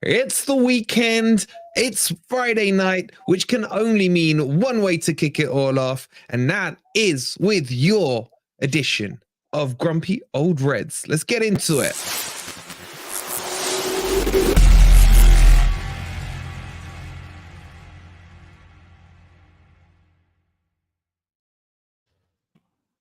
It's the weekend. It's Friday night, which can only mean one way to kick it all off, and that is with your edition of Grumpy Old Reds. Let's get into it.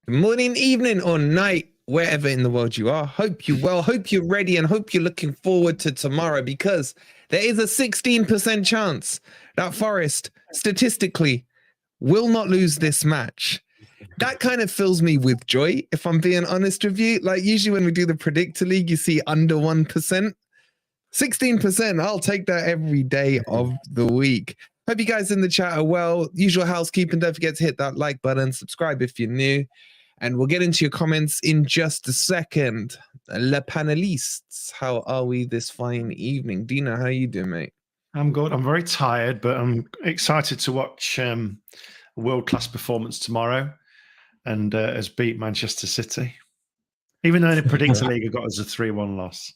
Good morning, evening, or night, wherever in the world you are. Hope you're well, hope you're ready, and hope you're looking forward to tomorrow, because there is a 16% chance that Forest, statistically, will not lose this match. That kind of fills me with joy, if I'm being honest with you. Like, usually when we do the Predictor League, you see under 1%. 16%, I'll take that every day of the week. Hope you guys in the chat are well. Usual housekeeping, don't forget to hit that like button, subscribe if you're new, and we'll get into your comments in just a second. Le Panelistes, how are we this fine evening? Dina, how you doing, mate? I'm good. I'm very tired, but I'm excited to watch a world-class performance tomorrow, and has beat Manchester City. Even though in the Predictor League, I got us a 3-1 loss.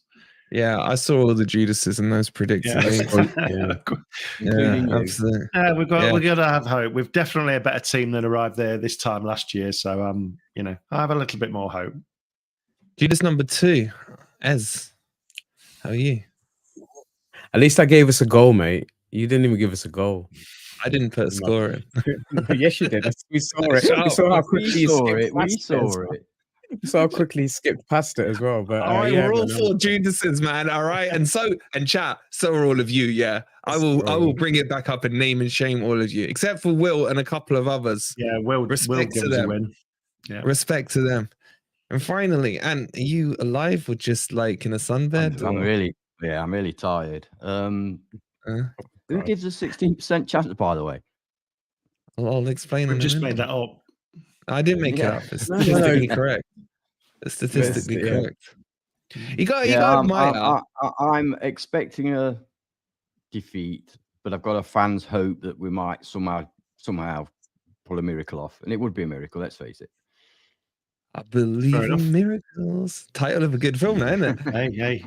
Yeah, I saw all the Judases in those Predictor Leagues. Absolutely. We've got to have hope. We've definitely a better team than arrived there this time last year. So, you know, I have a little bit more hope. Judas number 2, Ez, how are you? At least I gave us a goal, mate. You didn't even give us a goal. I didn't put a score in. Yes, you did. We saw it. We saw how quickly you skipped We past saw it. We saw how quickly he skipped past it as well. But all right, yeah, we're all 4 Judases, man. All right, and chat. So are all of you. Yeah, I will bring it back up and name and shame all of you, except for Will and a couple of others. Yeah, Will Respect gives to them. a win. Yeah. Respect to them. And finally, Ant, are you alive or just like in a sunbed? I'm really tired. Who gives a 16% chance, by the way? I'll explain. We just made that up. I didn't make it up. It's statistically correct. It's statistically correct. You got I'm expecting a defeat, but I've got a fan's hope that we might somehow pull a miracle off, and it would be a miracle. Let's face it. I believe in miracles. Title of a good film, isn't it? Hey.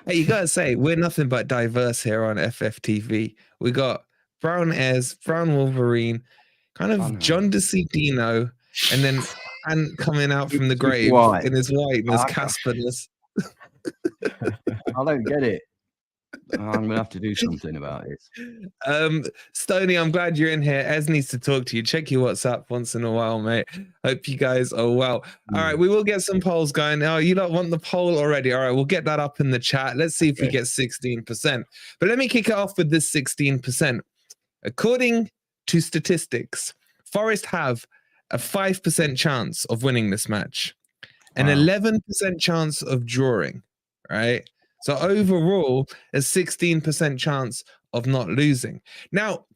Hey, you gotta say, we're nothing but diverse here on FFTV. We got Brown Ez, Brown Wolverine, kind of John DeCedino, and then Ant coming out from the grave in his whiteness, Casperness. I don't get it. I'm gonna have to do something about it. Stoney, I'm glad you're in here. Ez needs to talk to you. Check your WhatsApp once in a while, mate. Hope you guys are well. All right, we will get some polls going. Oh, you don't want the poll already? All right, we'll get that up in the chat. Let's see if we get 16%. But let me kick it off with this 16%. According to statistics, Forest have a 5% chance of winning this match, an 11% chance of drawing, right? So overall, a 16% chance of not losing. Now,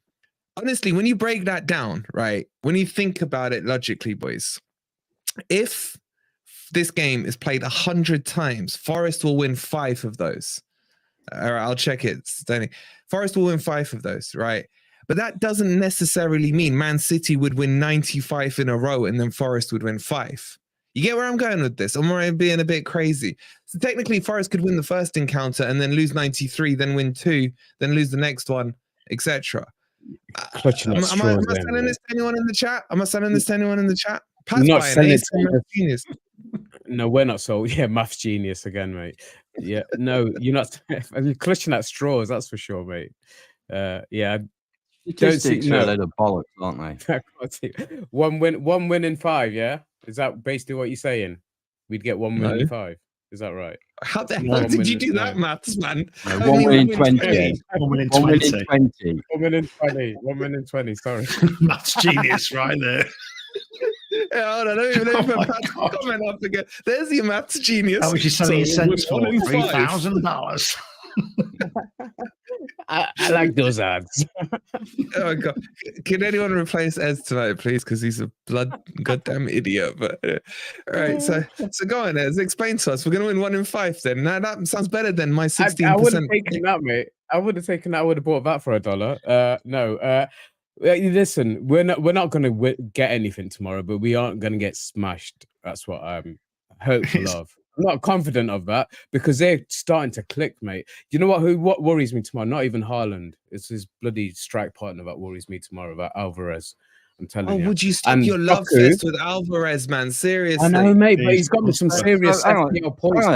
honestly, when you break that down, right, when you think about it logically, boys, if this game is played 100 times, Forest will win 5 of those. All right, I'll check it, Stoney. Forest will win 5 of those, right? But that doesn't necessarily mean Man City would win 95 in a row and then Forest would win 5. You get where I'm going with this? I'm being a bit crazy. So technically, Forest could win the first encounter and then lose 93, then win 2, then lose the next one, etc. Am I sending this to anyone in the chat? Am I sending this to anyone in the chat? Not sending it to genius. No, we're not so. Yeah, maths genius again, mate. Yeah, no, you're not. You're clutching at straws, that's for sure, mate. Yeah. Statistics are a load of bollocks, aren't they? One win in 5, yeah? Is that basically what you're saying? We'd get 1 win in 5. Is that right? How the hell did you do that maths, man? No, 1 win in 20. 1 win in 20. 1 win in 20. 1 win in 20, sorry. Maths genius right there. Yeah, hold on, let me put Pat's comment up again. There's your maths genius. How much you selling your cents for? $3,000. I like those ads. Oh my God. Can anyone replace Ez tonight, please? Because he's a goddamn idiot. But all right, so go on, Ez. Explain to us. We're going to win 1 in 5 then. Now that sounds better than my 16%. I would have taken that, mate. I would have taken that. I would have bought that for $1. No. Listen, we're not going to get anything tomorrow, but we aren't going to get smashed. That's what I'm hopeful of. not confident of that because they're starting to click, mate. You know what worries me tomorrow? Not even Haaland. It's his bloody strike partner that worries me tomorrow about Alvarez. I'm telling you. Would you stop And your love Doku, fest with Alvarez, man? Seriously. I know, mate, but he's got me some serious hang on, points.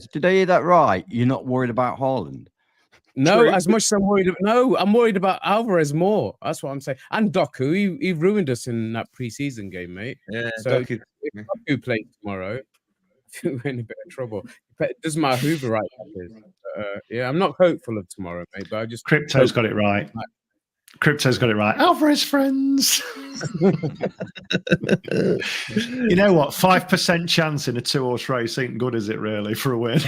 did I hear that right? You're not worried about Haaland? No, True. as much as I'm worried. No, I'm worried about Alvarez more. That's what I'm saying. And Doku, he ruined us in that preseason game, mate. Yeah, So Doku. if Doku plays tomorrow, we're in a bit of trouble. It doesn't matter who the right back is. Yeah, I'm not hopeful of tomorrow, mate. But I just Crypto's got it right. Crypto's got it right. Alvarez friends. You know what? 5% chance in a 2-horse race ain't good, is it? Really, for a win?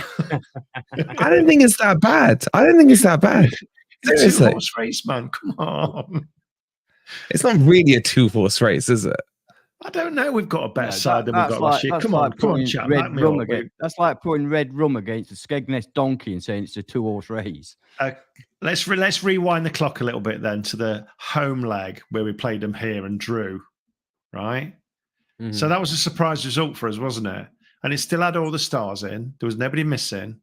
I don't think it's that bad. It's a Seriously. 2-horse race, man. Come on. It's not really a 2-horse race, is it? I don't know. We've got a better No, side than we've got last year. Come on, chat. back me up. That's like putting red rum against a Skegness donkey and saying it's a 2-horse race. Let's rewind the clock a little bit then to the home leg where we played them here and drew, right? Mhm. So that was a surprise result for us, wasn't it? And it still had all the stars in. There was nobody missing,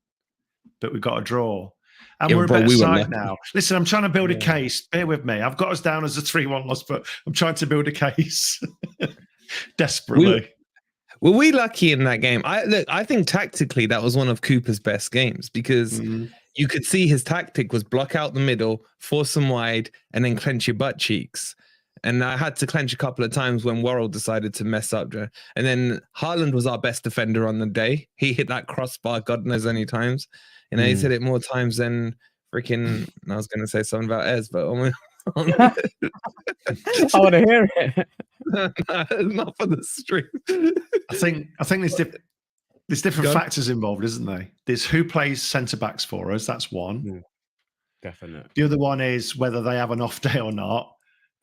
but we got a draw. And we're a better side now. Listen, I'm trying to build a case. Bear with me. I've got us down as a 3-1 loss, but I'm trying to build a case desperately. Were we lucky in that game? I think tactically that was one of Cooper's best games because you could see his tactic was block out the middle, force them wide, and then clench your butt cheeks. And I had to clench a couple of times when Worrall decided to mess up. And then Haaland was our best defender on the day. He hit that crossbar God knows how many times. You know, he's hit it more times than freaking. I was going to say something about Ez, but I want to hear it. Not for the stream. I think there's different factors involved, isn't there? There's who plays centre backs for us. That's one. Definitely. The other one is whether they have an off day or not.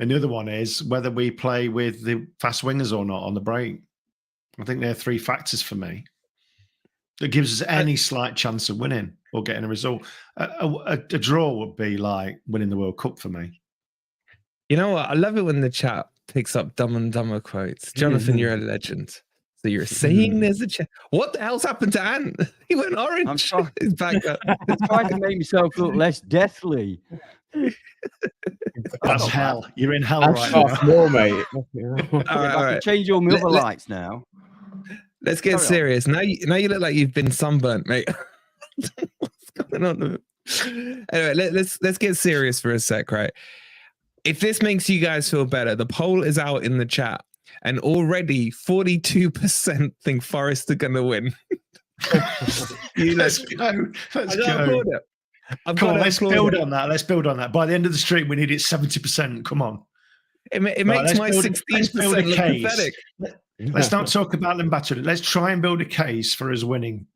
And the other one is whether we play with the fast wingers or not on the break. I think there are 3 factors for me that gives us any slight chance of winning or getting a result. A draw would be like winning the World Cup for me. You know what? I love it when the chat picks up Dumb and Dumber quotes. Jonathan, you're a legend. So you're saying there's a chance. What the hell's happened to Ant? He went orange. I'm sorry. He's back up. I'm trying to make myself look less deathly. That's hell. You're in hell right now. More, mate. All right. Change all my other lights now. Let's get serious. Now you look like you've been sunburnt, mate. What's going on? Anyway, let's get serious for a sec, right? If this makes you guys feel better, the poll is out in the chat, and already 42% think Forest are going to win. Let's go. Let's go. Come on, let's build on that. Let's build on that. By the end of the stream, we need it 70%. Come on. It makes my 16% look pathetic. Let's not talk about them battered. Let's try and build a case for us winning.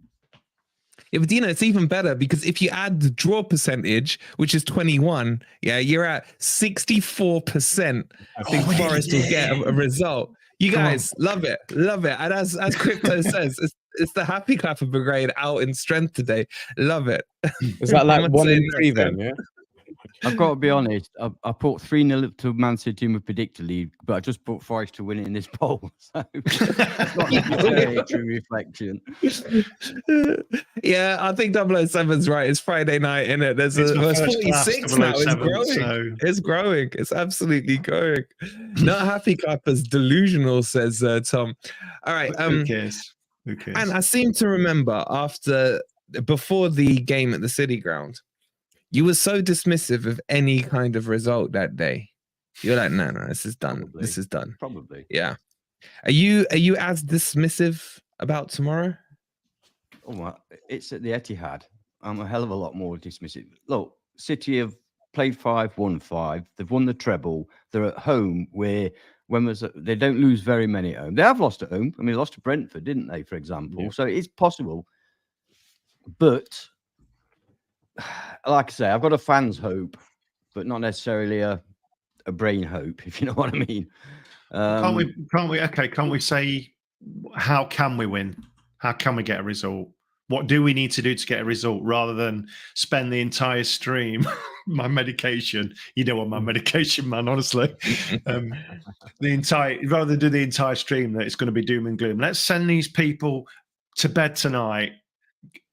Yeah, but it's even better because if you add the draw percentage, which is 21, you're at 64%. I think Forest will get a result. You guys love it. And as Crypto says, it's the Happy Clapper Brigade out in strength today. Love it. Is that like 1 in 3 then? Yeah. I've got to be honest. I put 3-0 to Man City in the predictor league, but I just put Forest to win it in this poll. So it's not necessarily a true reflection. Yeah, I think 007's right. It's Friday night, isn't it? There's 46 now. It's growing. It's growing. It's absolutely growing. Not Happy Clappers, delusional, says Tom. All right. Who cares? Who cares? And I seem to remember before the game at the City Ground, you were so dismissive of any kind of result that day. You're like, no, this is done. Probably. This is done. Probably. Yeah. Are you as dismissive about tomorrow? Oh, well, it's at the Etihad. I'm a hell of a lot more dismissive. Look, City have played 5, won 5. They've won the treble. They're at home where they don't lose very many at home. They have lost at home. I mean, they lost to Brentford, didn't they, for example? Yeah. So it's possible. But like I say, I've got a fan's hope, but not necessarily a brain hope, if you know what I mean. Can't we? Okay, can't we say how can we win? How can we get a result? What do we need to do to get a result rather than spend the entire stream, my medication? You know what, my medication, man, honestly. Rather than do the entire stream that it's going to be doom and gloom. Let's send these people to bed tonight,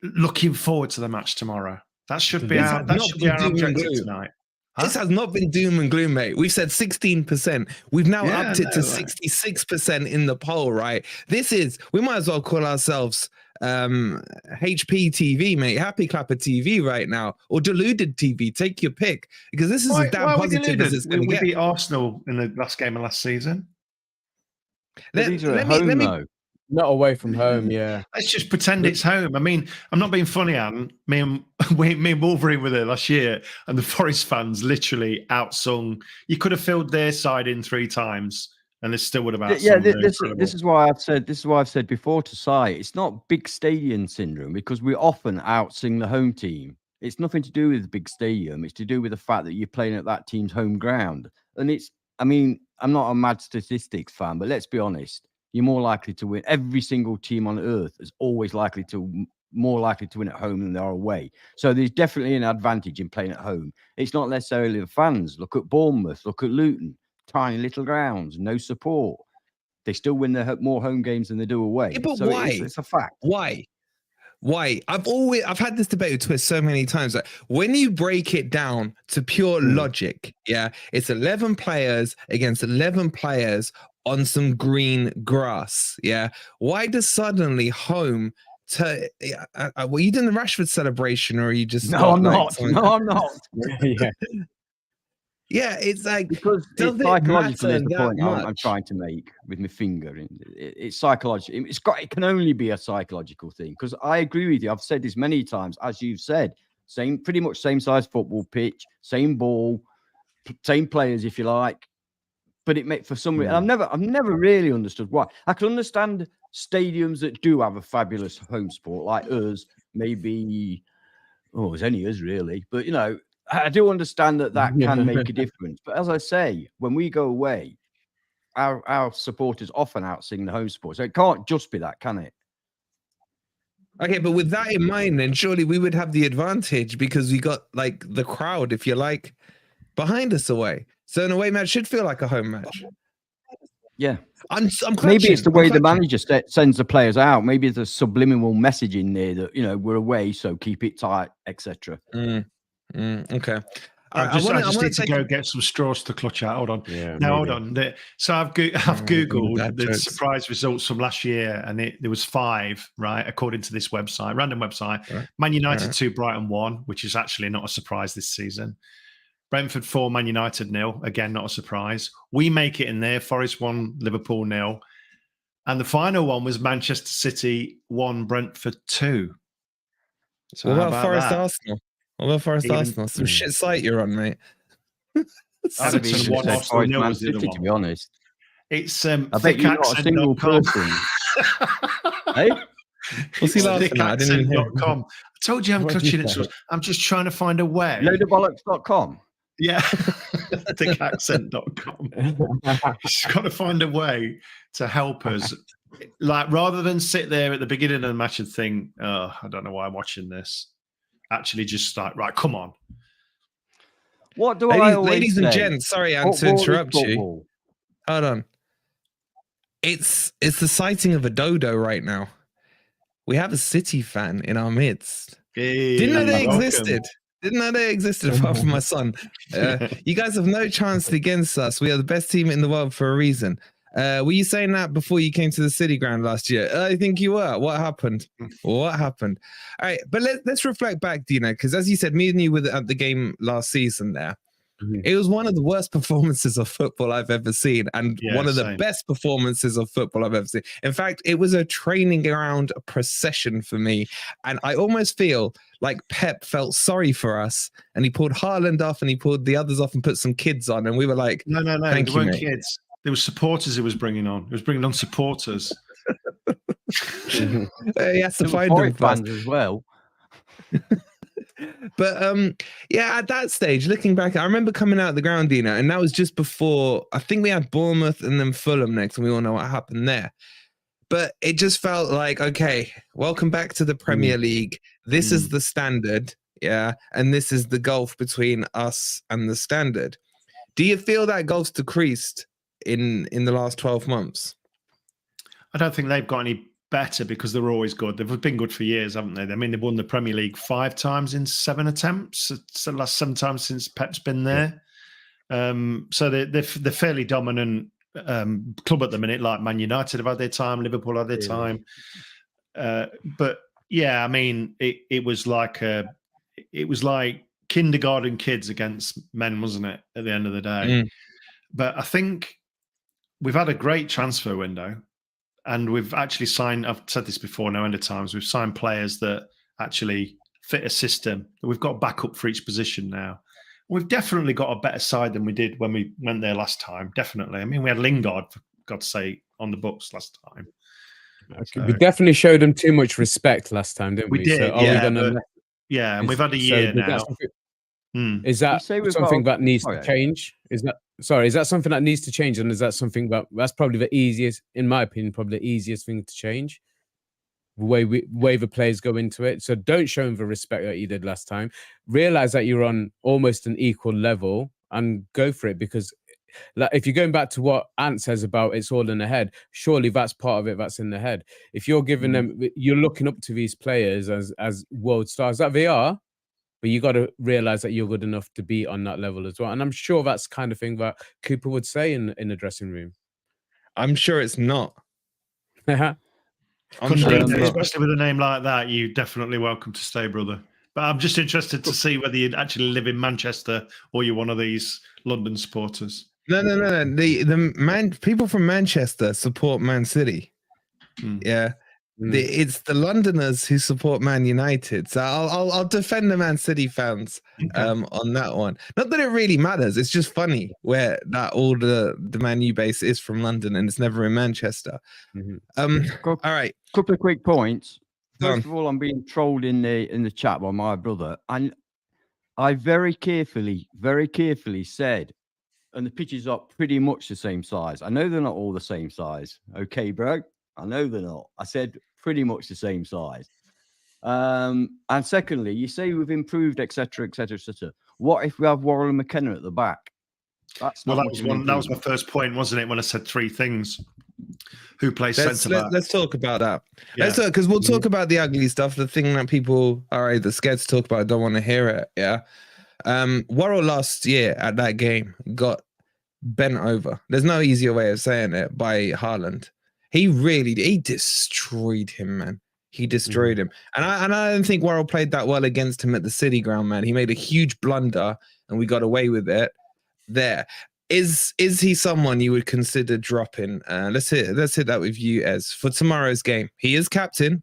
looking forward to the match tomorrow. That should be This our, has that not should be been our doom and objective gloom. tonight. This has not been doom and gloom, mate. We've said 16%. We've now Yeah, upped it to no, like- 66% in the poll, right? We might as well call ourselves HP TV, mate. Happy Clapper TV right now. Or Deluded TV. Take your pick. Because this is as damn are we positive deluded? as it's going to We get. beat Arsenal in the last game of last season. But these are at home, though. Not away from home, yeah. Let's just pretend it's home. I mean, I'm not being funny, Anne. Me and Wolverine were there last year, and the Forest fans literally outsung. You could have filled their side in 3 times, and they still would have outsung. Yeah, this is why I've said before to Si, it's not big stadium syndrome because we often outsing the home team. It's nothing to do with the big stadium. It's to do with the fact that you're playing at that team's home ground. And I mean, I'm not a mad statistics fan, but let's be honest. You're more likely to win. Every single team on earth is always more likely to win at home than they are away. So there's definitely an advantage in playing at home. It's not necessarily the fans. Look at Bournemouth. Look at Luton. Tiny little grounds, no support. They still win more home games than they do away. Yeah, but so why? It's a fact. Why? I've had this debate with Twist so many times. Like, when you break it down to pure logic, yeah, it's 11 players against 11 players on some green grass. Yeah, why does suddenly home? Were you doing the Rashford celebration, or are you just? No, I'm not. No, I'm not. Yeah. Yeah, it's like because does it's it psychological. matter Is the that point I'm much? trying to make with my finger. It's psychological. It can only be a psychological thing. Because I agree with you. I've said this many times, as you've said. Pretty much same size football pitch, same ball, same players, if you like. But it makes for some reason. I've never really understood why. I can understand stadiums that do have a fabulous home sport, like us. Maybe, it's only us really. But I do understand that can make a difference. But as I say, when we go away, our supporters often outsing the home support. So it can't just be that, can it? Okay, but with that in mind, then surely we would have the advantage because we got like the crowd, if you like, behind us away. So in a way, match should feel like a home match. Yeah. I'm Maybe it's the way the manager sends the players out. Maybe there's a subliminal message in there that, we're away, so keep it tight, etc. Okay. I just need to go get some straws to clutch out. Hold on. Yeah, now, hold on. So I've Googled the surprise results from last year, and there was 5, right, according to this website, random website. Right. Man United 2, Brighton 1, which is actually not a surprise this season. Brentford 4, Man United 0. Again, not a surprise. We make it in there. Forest 1, Liverpool 0. And the final one was Manchester City 1, Brentford 2. So what about Forest Arsenal? What about Forest Arsenal? Some shit site you're on, mate. Everton 1, Arsenal 0 was the other one. To be honest. It's I bet you're not a single person. Hey? What's he laughing at? I didn't even hear. I told you I'm clutching it. I'm just trying to find a way. Loadabollocks.com. Yeah, thickaccent.com. Just got to find a way to help us. Like, rather than sit there at the beginning of the match and think, I don't know why I'm watching this. Actually, just start, right, come on. What do I always ladies say? And gents, sorry, Anne, to interrupt you. Hold on. It's the sighting of a dodo right now. We have a City fan in our midst. Hey, Didn't know they existed. Didn't know they existed apart from my son. You guys have no chance against us. We are the best team in the world for a reason. Were you saying that before you came to the City ground last year? I think you were. What happened? What happened? All right, but let's reflect back, Dino, because as you said, me and you were at the game last season there. It was one of the worst performances of football I've ever seen, and one of the best performances of football I've ever seen. In fact, it was a training ground procession for me, and I almost feel like Pep felt sorry for us, and he pulled Haaland off, and he pulled the others off, and put some kids on, and we were like, "No, there weren't kids. There were supporters. He was bringing on. He was bringing on supporters. He has to find them fans as well." But at that stage, looking back, I remember coming out of the ground, Dino, and that was just before, I think we had Bournemouth and then Fulham next, and we all know what happened there. But it just felt like, okay, welcome back to the Premier League. This is the standard, and this is the gulf between us and the standard. Do you feel that gulf's decreased in the last 12 months? I don't think they've got any better because they're always good. They've been good for years, haven't they? I mean, they've won the Premier League 5 times in 7 attempts. It's the last 7 times since Pep's been there. So they're fairly dominant club at the minute. Like Man United have had their time, Liverpool had their time. But yeah, I mean, it was like kindergarten kids against men, wasn't it? At the end of the day. But I think we've had a great transfer window. And we've actually signed, I've said this before, no end of times, we've signed players that actually fit a system. We've got backup for each position now. We've definitely got a better side than we did when we went there last time, definitely. I mean, we had Lingard, for God's sake, on the books last time. Okay. We definitely showed them too much respect last time, didn't we? We did, so and we've had a year now. Is that something that needs to change? Is that something that needs to change? And is that something that's probably the easiest, in my opinion, probably the easiest thing to change? The way the players go into it. So don't show them the respect that you did last time. Realize that you're on almost an equal level and go for it. Because like, if you're going back to what Ant says about it's all in the head, surely that's part of it that's in the head. If you're giving them, you're looking up to these players as world stars that they are, but you got to realize that you're good enough to be on that level as well. And I'm sure that's the kind of thing that Cooper would say in the dressing room. I'm sure it's not. Especially with a name like that, you're definitely welcome to stay, brother. But I'm just interested to see whether you'd actually live in Manchester or you're one of these London supporters. No. The people from Manchester support Man City. Yeah. It's the Londoners who support Man United. So I'll defend the Man City fans on that one. Not that it really matters. It's just funny where that all the Man U base is from London and it's never in Manchester. All right. Couple of quick points. First of all, I'm being trolled in the chat by my brother. And I very carefully said, and the pitches are pretty much the same size. I know they're not all the same size. Okay, bro. I know they're not. I said pretty much the same size. And secondly, you say we've improved, etc., etc., etc. What if we have Worrall and McKenna at the back? That was my first point, wasn't it? When I said 3 things. Who plays centre back? Let's talk about that. Yeah. Let's because we'll talk about the ugly stuff, the thing that people are either scared to talk about, don't want to hear it. Yeah. Worrall last year at that game got bent over. There's no easier way of saying it, by Haaland. He destroyed him, man. He destroyed him. And I don't think Worrall played that well against him at the City ground, man. He made a huge blunder and we got away with it there. Is he someone you would consider dropping? Let's hit that with you, Ez, for tomorrow's game. He is captain.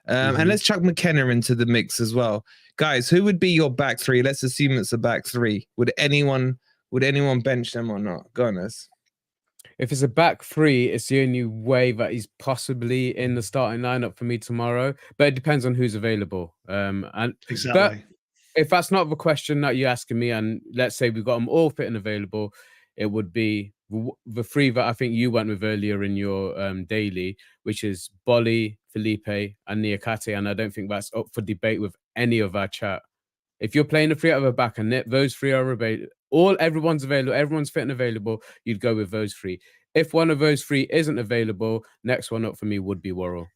And let's chuck McKenna into the mix as well. Guys, who would be your back 3? Let's assume it's a back 3. Would anyone bench them or not? Go on, Ez. If it's a back 3, it's the only way that he's possibly in the starting lineup for me tomorrow. But it depends on who's available. Exactly. But if that's not the question that you're asking me, and let's say we've got them all fit and available, it would be the 3 that I think you went with earlier in your daily, which is Bolly, Felipe, and Niakate. And I don't think that's up for debate with any of our chat. If you're playing a 3 out of the back and those 3 are available, everyone's available, everyone's fit and available, you'd go with those 3. If one of those 3 isn't available, next one up for me would be Worrall.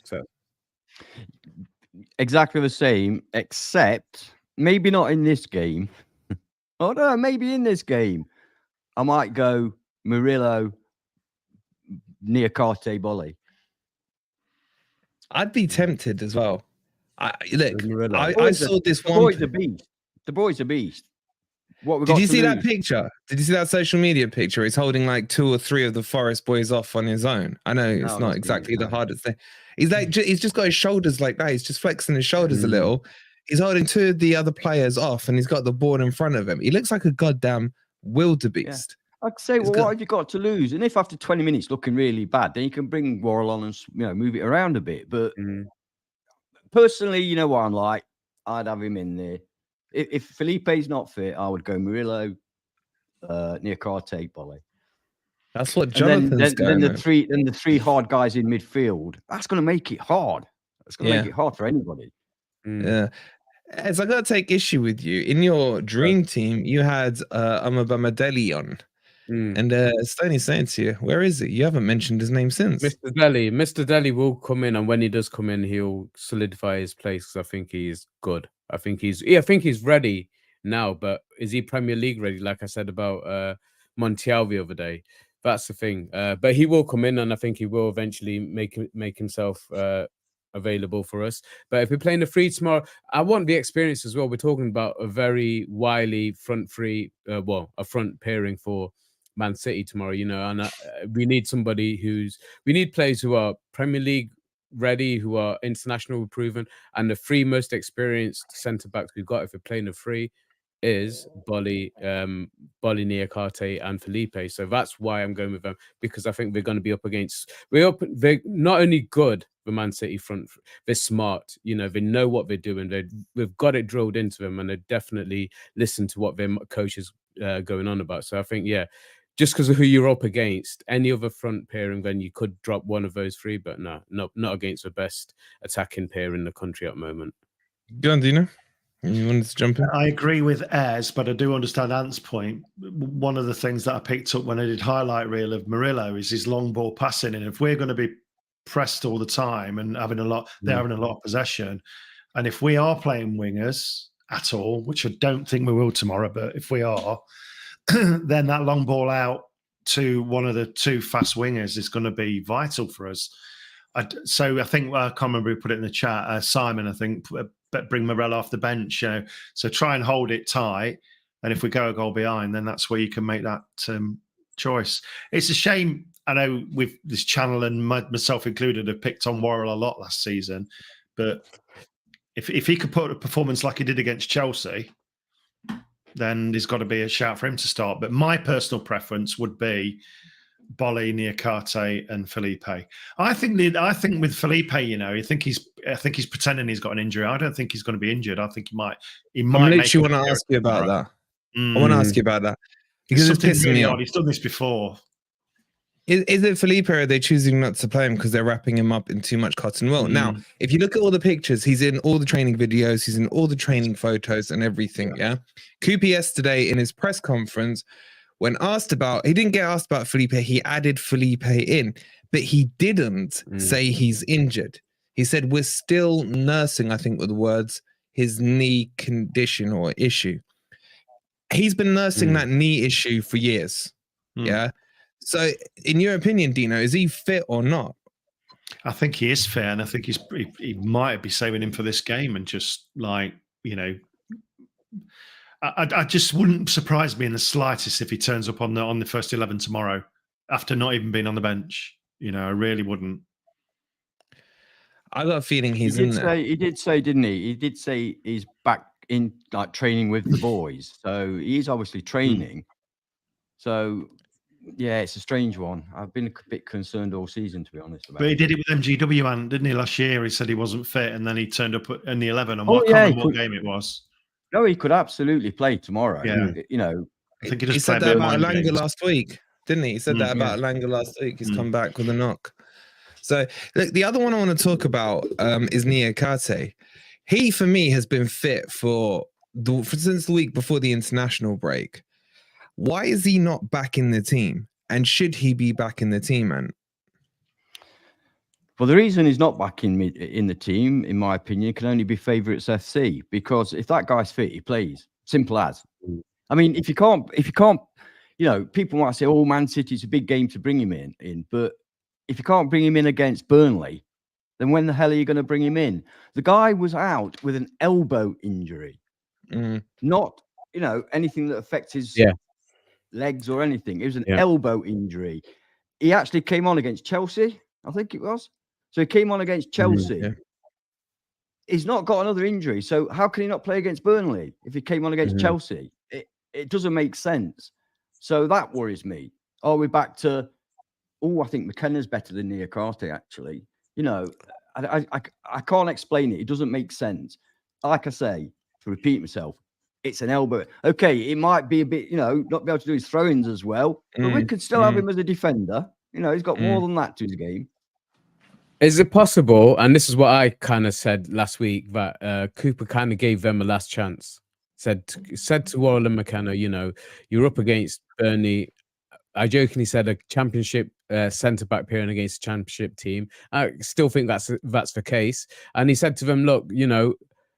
So exactly the same, except maybe not in this game. Oh no, maybe in this game. I might go Murillo, Niakate, Bolly. I'd be tempted as well. I saw this one. The boy's a beast. Did you see that picture? Did you see that social media picture? He's holding like 2 or 3 of the Forest boys off on his own. I know it's not exactly the hardest thing. He's like, he's just got his shoulders like that. He's just flexing his shoulders a little. He's holding 2 of the other players off, and he's got the board in front of him. He looks like a goddamn wildebeest. Yeah. I'd say, well, what have you got to lose? And if after 20 minutes looking really bad, then you can bring Worrall on and move it around a bit. But personally, you know what I'm like? I'd have him in there. If Felipe's not fit, I would go Murillo, Niakate, Bolly. That's what Jonathan's going. Then the 3 hard guys in midfield. That's going to make it hard. That's going to make it hard for anybody. Yeah. As I got to take issue with you, in your dream team, you had Amabama Deli on. And Stoney's saying to you, where is it? You haven't mentioned his name since. Mr. Delhi will come in, and when he does come in, he'll solidify his place because I think he's good. I think he's ready now, but is he Premier League ready? Like I said about Montiel the other day. That's the thing. But he will come in, and I think he will eventually make himself available for us. But if we're playing the free tomorrow, I want the experience as well. We're talking about a very wily front three, a front pairing for Man City tomorrow, and we need we need players who are Premier League ready, who are international proven, and the three most experienced centre backs we've got if we're playing the free is Bolly, Niakate, and Felipe. So that's why I'm going with them, because I think we're going to be up against. They're not only good, the Man City front, they're smart. They know what they're doing. We've got it drilled into them, and they definitely listen to what their coach is going on about. So I think, just because of who you're up against, any other front pairing, then you could drop one of those three, but no, not against the best attacking pair in the country at the moment. Go on, Dino. You wanted to jump in? I agree with Ez, but I do understand Ant's point. One of the things that I picked up when I did highlight reel of Murillo is his long ball passing. And if we're going to be pressed all the time and having a lot of possession, and if we are playing wingers at all, which I don't think we will tomorrow, but if we are, then that long ball out to one of the two fast wingers is going to be vital for us. So I think, I can't remember who put it in the chat, Simon, I think, bring Morel off the bench. So try and hold it tight. And if we go a goal behind, then that's where you can make that choice. It's a shame. I know with this channel and myself included have picked on Worrall a lot last season. But if he could put a performance like he did against Chelsea, then there's got to be a shout for him to start. But my personal preference would be Bolly, Niakate, and Felipe. I think with Felipe, I think he's pretending he's got an injury. I don't think he's going to be injured. I think he might. I literally want to ask you about that. I want to ask you about that because it's pissing me off. He's done this before. Is it Felipe, or are they choosing not to play him because they're wrapping him up in too much cotton wool? Now, if you look at all the pictures, he's in all the training videos, he's in all the training photos and everything, yeah? Coop yesterday in his press conference, when asked about, he didn't get asked about Felipe, he added Felipe in, but he didn't say he's injured. He said, we're still nursing, I think were the words, his knee condition or issue. He's been nursing that knee issue for years, yeah? So, in your opinion, Dino, is he fit or not? I think he is fit, and I think he might be saving him for this game, and just I just wouldn't surprise me in the slightest if he turns up on the first 11 tomorrow after not even being on the bench. I really wouldn't. I got a feeling he's in there. He did say, didn't he? He did say he's back in training with the boys, so he's obviously training. So. Yeah, it's a strange one. I've been a bit concerned all season, to be honest. But he did it with MGW, didn't he? Last year, he said he wasn't fit, and then he turned up in the 11. And I can't remember what game it was. No, he could absolutely play tomorrow. Yeah, I think he said that about Elanga last week, didn't he? He said that about Elanga last week. He's come back with a knock. So, look, the other one I want to talk about is Niakate. He, for me, has been fit since the week before the international break. Why is he not back in the team? And should he be back in the team, man? Well, the reason he's not back in the team, in my opinion, can only be Favourites FC, because if that guy's fit, he plays. Simple as. I mean, if you can't, people might say, "Oh, Man City's a big game to bring him in," but if you can't bring him in against Burnley, then when the hell are you going to bring him in? The guy was out with an elbow injury, not anything that affects his legs or anything. It was an elbow injury. He actually came on against Chelsea, I think it was. So he came on against Chelsea. He's not got another injury. So how can he not play against Burnley if he came on against Chelsea? It doesn't make sense. So that worries me. Are we back to, I think McKenna's better than Niakate, actually. I can't explain it. It doesn't make sense. Like I say, to repeat myself, it's an elbow. Okay, it might be a bit, not be able to do his throw-ins as well, but we could still have him as a defender. He's got more than that to his game. Is it possible, and this is what I kind of said last week, that Cooper kind of gave them a last chance? Said to Worrall and McKenna, you're up against Burnley I jokingly said a championship centre back pairing against a championship team. I still think that's the case. And he said to them, "Look, you know,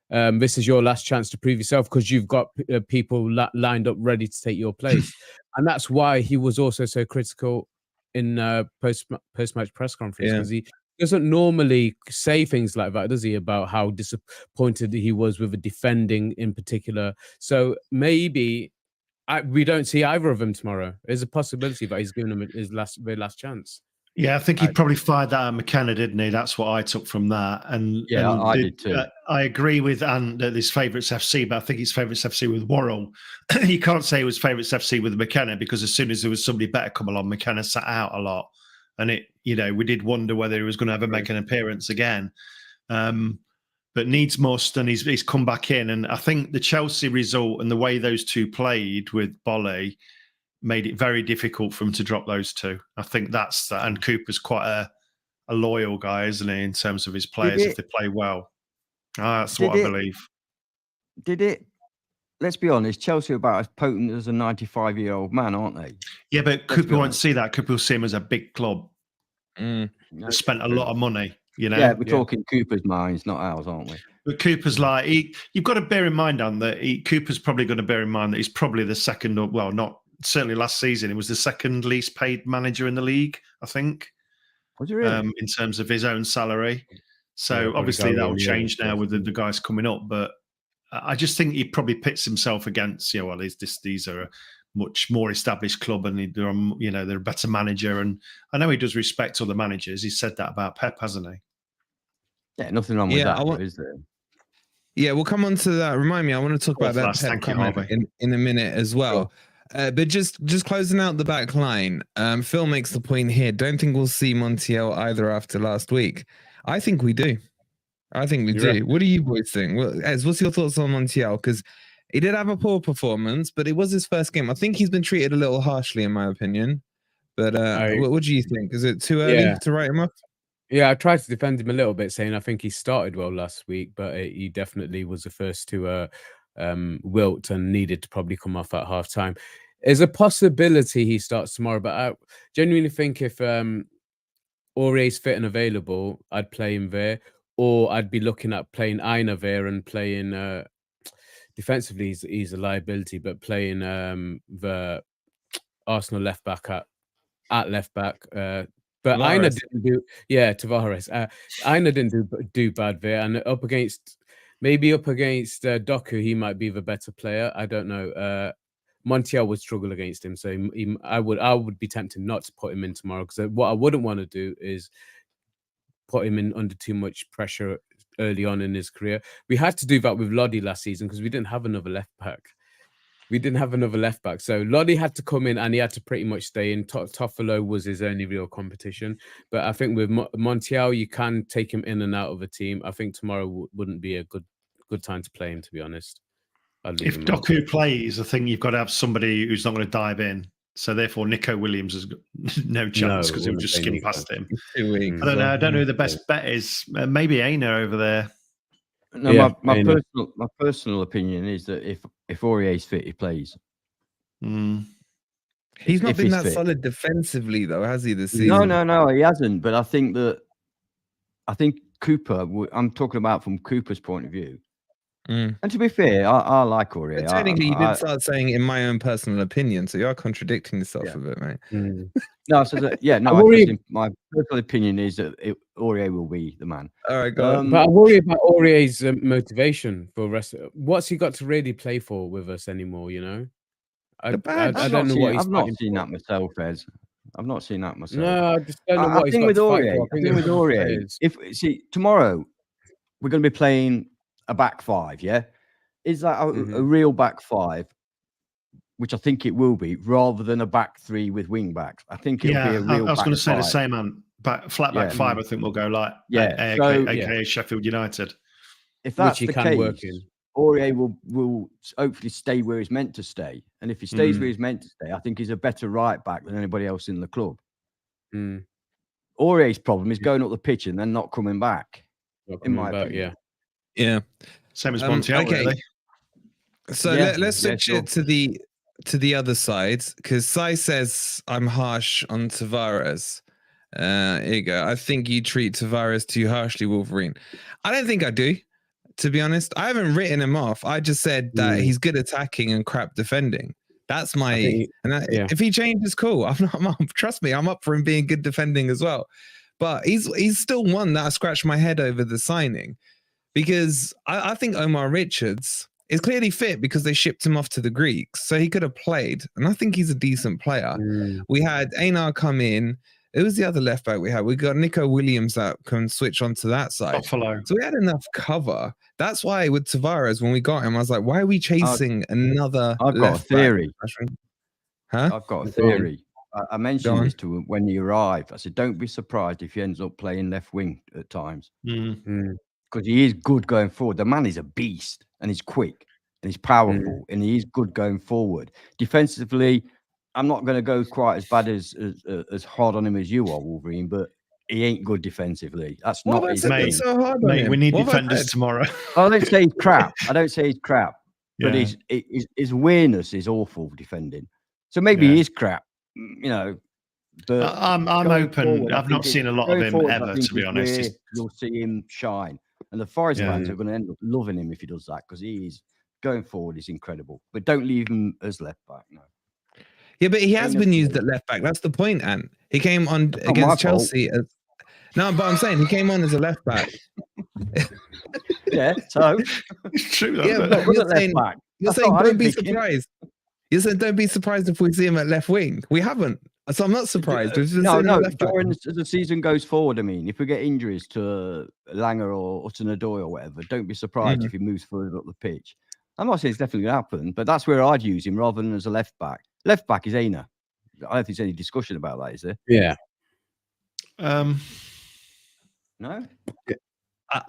this is your last chance to prove yourself because you've got people lined up ready to take your place." And that's why he was also so critical in post-match press conference, because he doesn't normally say things like that, does he? About how disappointed he was with the defending in particular. So maybe we don't see either of them tomorrow. There's a possibility that he's giving him his last chance. Yeah, I think he probably fired that at McKenna, didn't he? That's what I took from that. And yeah, I did too. I agree with Ant that his favourites FC, but I think his favourites FC with Worrall. You can't say it was favourites FC with McKenna, because as soon as there was somebody better come along, McKenna sat out a lot, and we did wonder whether he was going to ever make an appearance again. But needs must, and he's come back in, and I think the Chelsea result and the way those two played with Bolle made it very difficult for him to drop those two. I think that's that. And Cooper's quite a loyal guy, isn't he, in terms of his players if they play well. That's what I believe. Did it? Let's be honest, Chelsea are about as potent as a 95-year-old man, aren't they? Yeah, but Cooper won't see that. Cooper will see him as a big club. They spent a lot of money, you know. Yeah, we're talking Cooper's minds, not ours, aren't we? But Cooper's like, you've got to bear in mind, Cooper's probably going to bear in mind that he's probably the second, certainly last season, he was the second least paid manager in the league, I think. Was he really? In terms of his own salary. So obviously that will change now with the guys coming up. But I just think he probably pits himself against, these are a much more established club, and they're a better manager. And I know he does respect other managers. He said that about Pep, hasn't he? Yeah, nothing wrong with that, is there? Yeah, we'll come on to that. Remind me, I want to talk about that Pep comment in a minute as well. Sure. But just closing out the back line, Phil makes the point here. Don't think we'll see Montiel either after last week. I think we do. Do. What do you boys think? Ez, what's your thoughts on Montiel? Because he did have a poor performance, but it was his first game. I think he's been treated a little harshly, in my opinion. But what do you think? Is it too early to write him off? Yeah, I tried to defend him a little bit, saying I think he started well last week, but he definitely was the first to wilt and needed to probably come off at half time. There's a possibility he starts tomorrow, but I genuinely think if Aurier's fit and available, I'd play him there, or I'd be looking at playing Aina there and playing defensively. He's a liability, but playing the Arsenal left back at left back. But Tavares. Aina didn't do, Tavares. Aina didn't do bad there, and up against Doku, he might be the better player. I don't know. Montiel would struggle against him, so I would be tempted not to put him in tomorrow, because what I wouldn't want to do is put him in under too much pressure early on in his career. We had to do that with Lodi last season because we didn't have another left back. So Lodi had to come in and he had to pretty much stay in. Toffolo was his only real competition. But I think with Montiel, you can take him in and out of a team. I think tomorrow wouldn't be a good time to play him, to be honest. If Doku plays, I think you've got to have somebody who's not going to dive in. So therefore, Nico Williams has got no chance because he'll just skim past him. I don't know. I don't know who the best bet is. Maybe Aina over there. No, yeah, my personal opinion is that if Aurier's fit, he plays. He's not been that solid defensively, though, has he, this season? No, he hasn't. But I think Cooper. I'm talking about from Cooper's point of view. And to be fair, I like Aurier. But technically, you did start saying in my own personal opinion, so you're contradicting yourself a bit, mate. No, my personal opinion is that Aurier will be the man. All right, go on. But I worry about Aurier's motivation for the rest. What's he got to really play for with us anymore? You know, I don't know what he's. I've not seen that myself, Ez. I've not seen that myself. No, I just don't know what he's got with to Aurier. fight for. I think with Aurier, tomorrow we're going to be playing a back five, yeah? Is that a real back five, which I think it will be, rather than a back three with wing backs? I think it'll be a real back five. I was going to say the same, man. Flat back five, I think we'll go like aka Sheffield United. If that's the case, Aurier will hopefully stay where he's meant to stay. And if he stays where he's meant to stay, I think he's a better right back than anybody else in the club. Aurier's problem is going up the pitch and then not coming back, in my opinion. Yeah. Same as Montiel, really. So let's switch it to to the other side, because Sai says I'm harsh on Tavares. Here you go. I think you treat Tavares too harshly, Wolverine. I don't think I do, to be honest. I haven't written him off. I just said that he's good attacking and crap defending. That's my. If he changes, cool. Trust me, I'm up for him being good defending as well. But he's still one that I scratched my head over the signing, because I think Omar Richards is clearly fit because they shipped him off to the Greeks, so he could have played, and I think he's a decent player. We had Einar come in. It was the other left back we had. We got Nico Williams that can switch onto that side. Buffalo. So we had enough cover. That's why with Tavares, when we got him, I was like, why are we chasing another I've got a theory. Huh? I've got a theory. I mentioned this to him when he arrived. I said, don't be surprised if he ends up playing left wing at times. Because he is good going forward. The man is a beast, and he's quick, and he's powerful, and he is good going forward. Defensively, I'm not going to go quite as bad as hard on him as you are, Wolverine, but he ain't good defensively. That's not his thing. So hard on Mate, him. we need What defenders tomorrow. I don't say he's crap. I don't say he's crap, but his awareness is awful defending. So maybe he is crap, you know. But I'm open. Forward, I've not seen a lot of him ever, to be honest. You'll see him shine, and the Forest fans are going to end up loving him if he does that, because he's going forward. He's incredible. But don't leave him as left back. No. Yeah, but he has been used at left back. That's the point, Ant. He came on against Chelsea. No, but I'm saying he came on as a left back. Yeah, so It's true. Yeah, but you're saying don't be surprised. You said don't be surprised if we see him at left wing. We haven't. So I'm not surprised. No. During the season goes forward, I mean, if we get injuries to Langer or Hudson-Odoi or whatever, don't be surprised if he moves further up the pitch. I'm not saying it's definitely going to happen, but that's where I'd use him rather than as a left back. Left back is Aina. I don't think there's any discussion about that, is there? Yeah. No?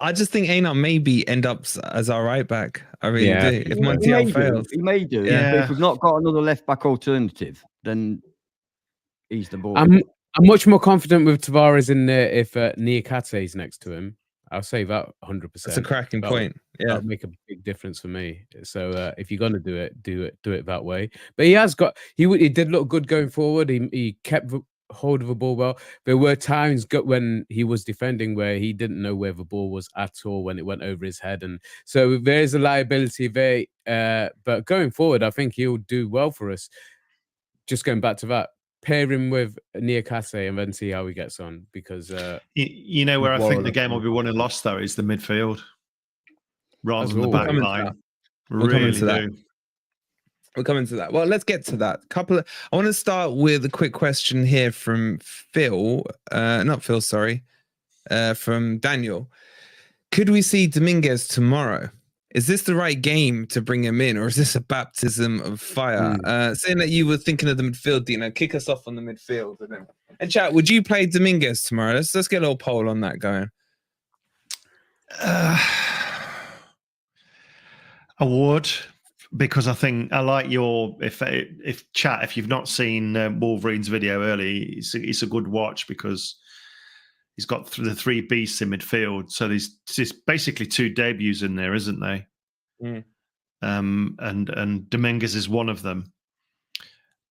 I just think Aina maybe end up as our right back. I really do. If Montiel fails. He may do. Yeah. But if we've not got another left back alternative, then he's the ball. I'm much more confident with Tavares in there if Niakate is next to him. I'll say that 100%. That's a cracking point. Yeah, that'll make a big difference for me. So if you're gonna do it that way. But he did look good going forward. He kept hold of the ball well. There were times when he was defending where he didn't know where the ball was at all when it went over his head, and so there is a liability there. But going forward, I think he'll do well for us. Just going back to that, pair him with Niakate and then see how he gets on, because you know where I think the game will be won and lost, though, is the midfield rather than the back line. Really do. We're coming to that. Well, let's get to that. I want to start with a quick question here from Phil. Not Phil, sorry. From Daniel. Could we see Dominguez tomorrow? Is this the right game to bring him in, or is this a baptism of fire? Saying that you were thinking of the midfield, Dino, kick us off on the midfield. And chat, would you play Dominguez tomorrow? Let's get a little poll on that going. I would, because I think I like your if you've not seen Wolverine's video early, it's a good watch because he's got the three beasts in midfield. So there's basically two debuts in there, isn't there? And Dominguez is one of them.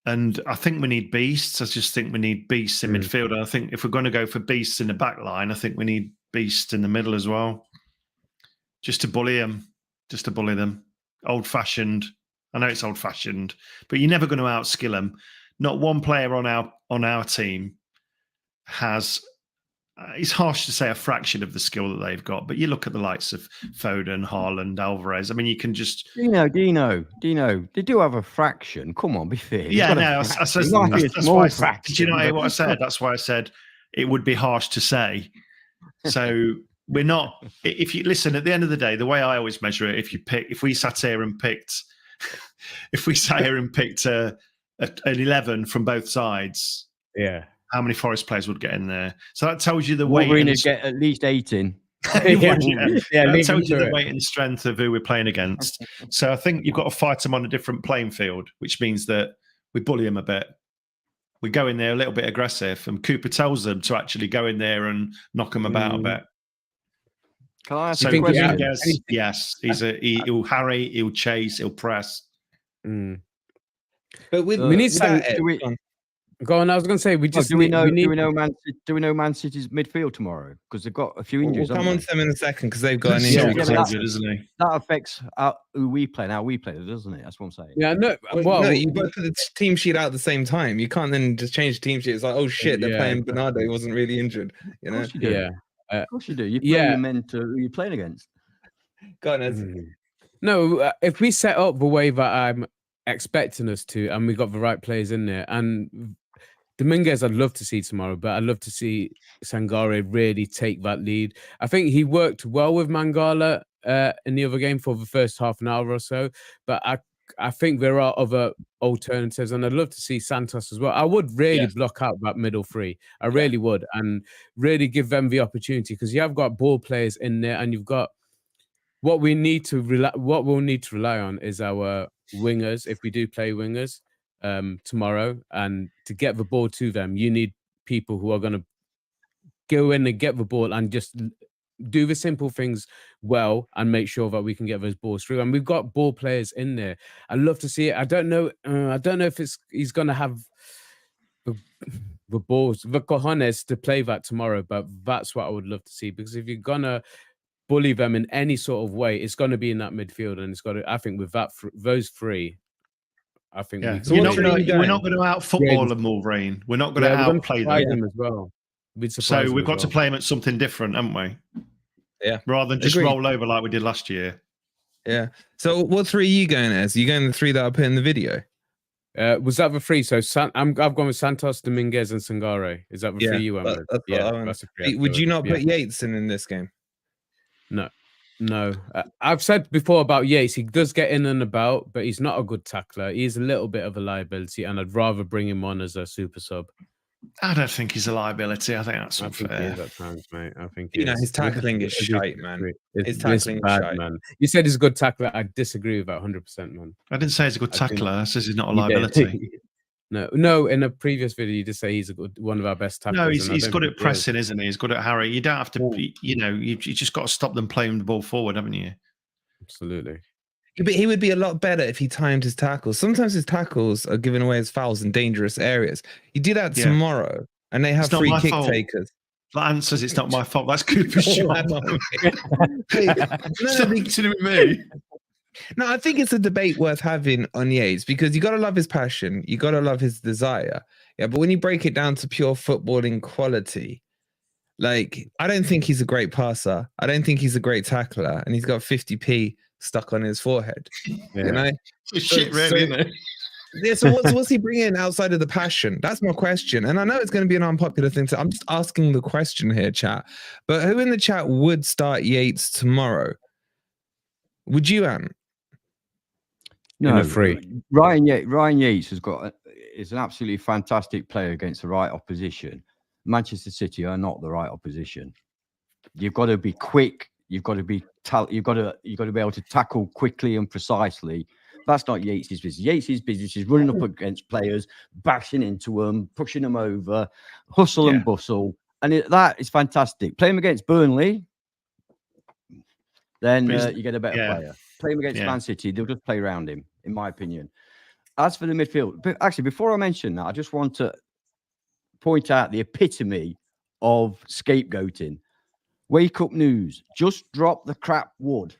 And I think we need beasts. I just think we need beasts in midfield. And I think if we're going to go for beasts in the back line, I think we need beasts in the middle as well. Just to bully them. Old-fashioned. I know it's old-fashioned, but you're never going to outskill them. Not one player on our team has... it's harsh to say a fraction of the skill that they've got, but you look at the likes of Foden, Haaland, Alvarez. I mean, you can just... Dino, they do have a fraction. Come on, be fair. Yeah, no, that's why I said, did you know what I said? That's why I said it would be harsh to say. So we're not... If you listen, at the end of the day, the way I always measure it, if we sat here and picked an 11 from both sides... Yeah. How many Forest players would get in there? So that tells you the weight. Wolverine would get at least 18. That tells you the weight and strength of who we're playing against. So I think you've got to fight them on a different playing field, which means that we bully them a bit. We go in there a little bit aggressive, and Cooper tells them to actually go in there and knock them about a bit. Can I ask so you a question? Yes, he'll harry, he'll chase, he'll press. But we need Go on. I was going to say do we know Man City's midfield tomorrow? Because they've got a few injuries. We'll come on to them in a second because they've got an injury. injury. Isn't he? That affects who we play and how we play, doesn't it? That's what I'm saying. Yeah, no. No, you both put the team sheet out at the same time. You can't then just change the team sheet. It's like, oh shit, they're playing Bernardo. He wasn't really injured. You know? Of course you do. Yeah. Of course you do. You play your men to who you're playing against. Go on, Ez. No, if we set up the way that I'm expecting us to, and we got the right players in there, and Dominguez, I'd love to see tomorrow, but I'd love to see Sangare really take that lead. I think he worked well with Mangala in the other game for the first half an hour or so, but I think there are other alternatives, and I'd love to see Santos as well. I would really block out that middle three. I really would, and really give them the opportunity, because you have got ball players in there, and you've got what we'll need to rely on is our wingers, if we do play wingers tomorrow, and to get the ball to them, you need people who are going to go in and get the ball and just do the simple things well and make sure that we can get those balls through. And we've got ball players in there. I'd love to see it. I don't know if he's going to have the balls, the cojones to play that tomorrow, but that's what I would love to see, because if you're going to bully them in any sort of way, it's going to be in that midfield, and it's got to, I think with those three, I think we're not going to out football them, Wolverine. We're not going to outplay them as well. So we've got to play them at something different, haven't we? Yeah. Rather than just roll over like we did last year. Yeah. So what three are you going as? Are you going the three that I put in the video? Was that the three? So I've gone with Santos, Dominguez, and Sangare. Is that the three you went with? That's a three. Would you not put Yates in this game? No. I've said before about Yates, he does get in and about, but he's not a good tackler. He's a little bit of a liability, and I'd rather bring him on as a super sub. I don't think he's a liability. I think that's unfair. I think he is at times, mate. I think his tackling is shite, man. His tackling is bad, man. You said he's a good tackler. I disagree with that 100%, man. I didn't say he's a good tackler. I said he's not a liability. No. In a previous video, you just say he's one of our best tacklers. No, he's good at pressing, isn't he? He's good at Harry. You don't have to, you just got to stop them playing the ball forward, haven't you? Absolutely. But he would be a lot better if he timed his tackles. Sometimes his tackles are giving away his fouls in dangerous areas. You do that tomorrow, and they have free kick takers. That answers it's not my fault. That's Cooper's job. No, I think it's a debate worth having on Yates, because you got to love his passion, you got to love his desire. Yeah, but when you break it down to pure footballing quality, like, I don't think he's a great passer. I don't think he's a great tackler, and he's got 50p stuck on his forehead. You know, it's shit, really, isn't it? Yeah. So what's he bringing outside of the passion? That's my question. And I know it's going to be an unpopular thing. So I'm just asking the question here, chat. But who in the chat would start Yates tomorrow? Would you, Ant? No, free. Ryan Yates is an absolutely fantastic player against the right opposition. Manchester City are not the right opposition. You've got to be quick. You've got to be able to tackle quickly and precisely. That's not Yates' business. Yates' business is running up against players, bashing into them, pushing them over, hustle and bustle, and that is fantastic. Play him against Burnley, then you get a better player. Play him against Man City, they'll just play around him, in my opinion. As for the midfield, but actually, before I mention that, I just want to point out the epitome of scapegoating. Wake up news. Just drop the crap, Wood.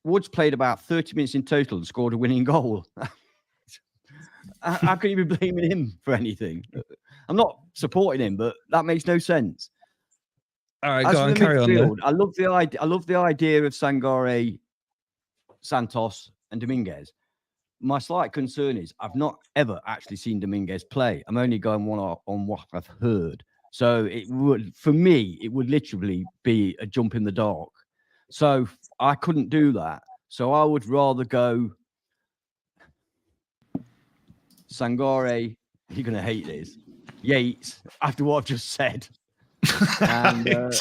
Wood's played about 30 minutes in total and scored a winning goal. How can you be blaming him for anything? I'm not supporting him, but that makes no sense. All right, go on, carry on. I love the idea of Sangare, Santos, and Dominguez. My slight concern is I've not ever actually seen Dominguez play. I'm only going on what I've heard. So for me, it would literally be a jump in the dark. So I couldn't do that. So I would rather go Sangare. You're going to hate this. Yates, after what I've just said. And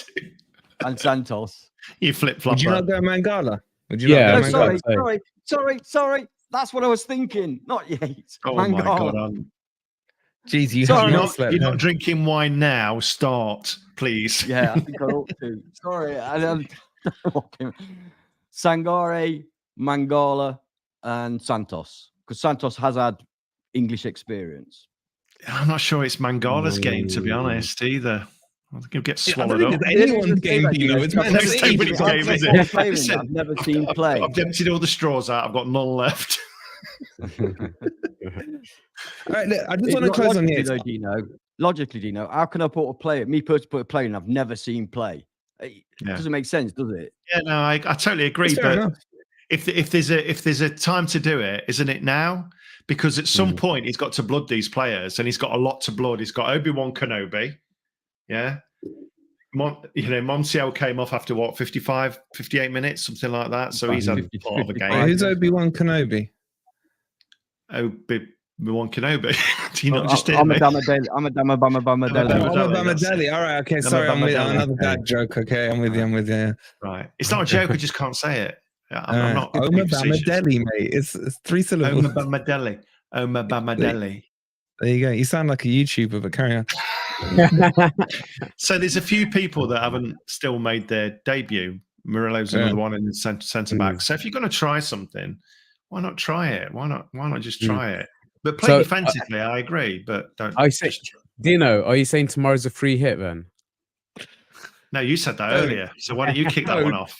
Santos. You flip-flop. Would you not go Mangala? Would you not go Mangala? Sorry. That's what I was thinking. Not Yates. Oh, Mangala. my God. Jeez, you're not drinking wine now. Start, please. Yeah, I think I ought to. Sorry. Sangare, Mangala, and Santos. Because Santos has had English experience. I'm not sure it's Mangala's game, to be honest, either. I think he'll get swallowed up. It's anyone's game, Dino. It's Man City. Game, is it? I've never seen play. I've emptied all the straws out. I've got none left. All right, look, I just want to close on here. Logically, Dino, how can I put a player, me personally put a player in I've never seen play? It doesn't make sense, does it? Yeah, no, I totally agree. But if there's a time to do it, isn't it now? Because at some point he's got to blood these players, and he's got a lot to blood. He's got Obi-Wan Kenobi. Yeah. Montiel came off after what, 55, 58 minutes, something like that. So he's had part of a game. Who's Obi-Wan Kenobi? Obi-Wan Kenobi. Do you not just I'm a Bamadelli. All right. Okay. Sorry. I'm with another bad joke. Okay. I'm with you. Right. It's not a joke. I just can't say it. I'm not. Bamadelli, mate. It's 3 syllables. Bamadelli. There you go. You sound like a YouTuber, but carry on. So there's a few people that haven't still made their debut. Murillo's another one in the centre back. So if you're going to try something, why not try it? Why not just try it? But play defensively, I agree. But don't. Dino, are you saying tomorrow's a free hit then? No, you said that earlier. So why don't you kick that one off?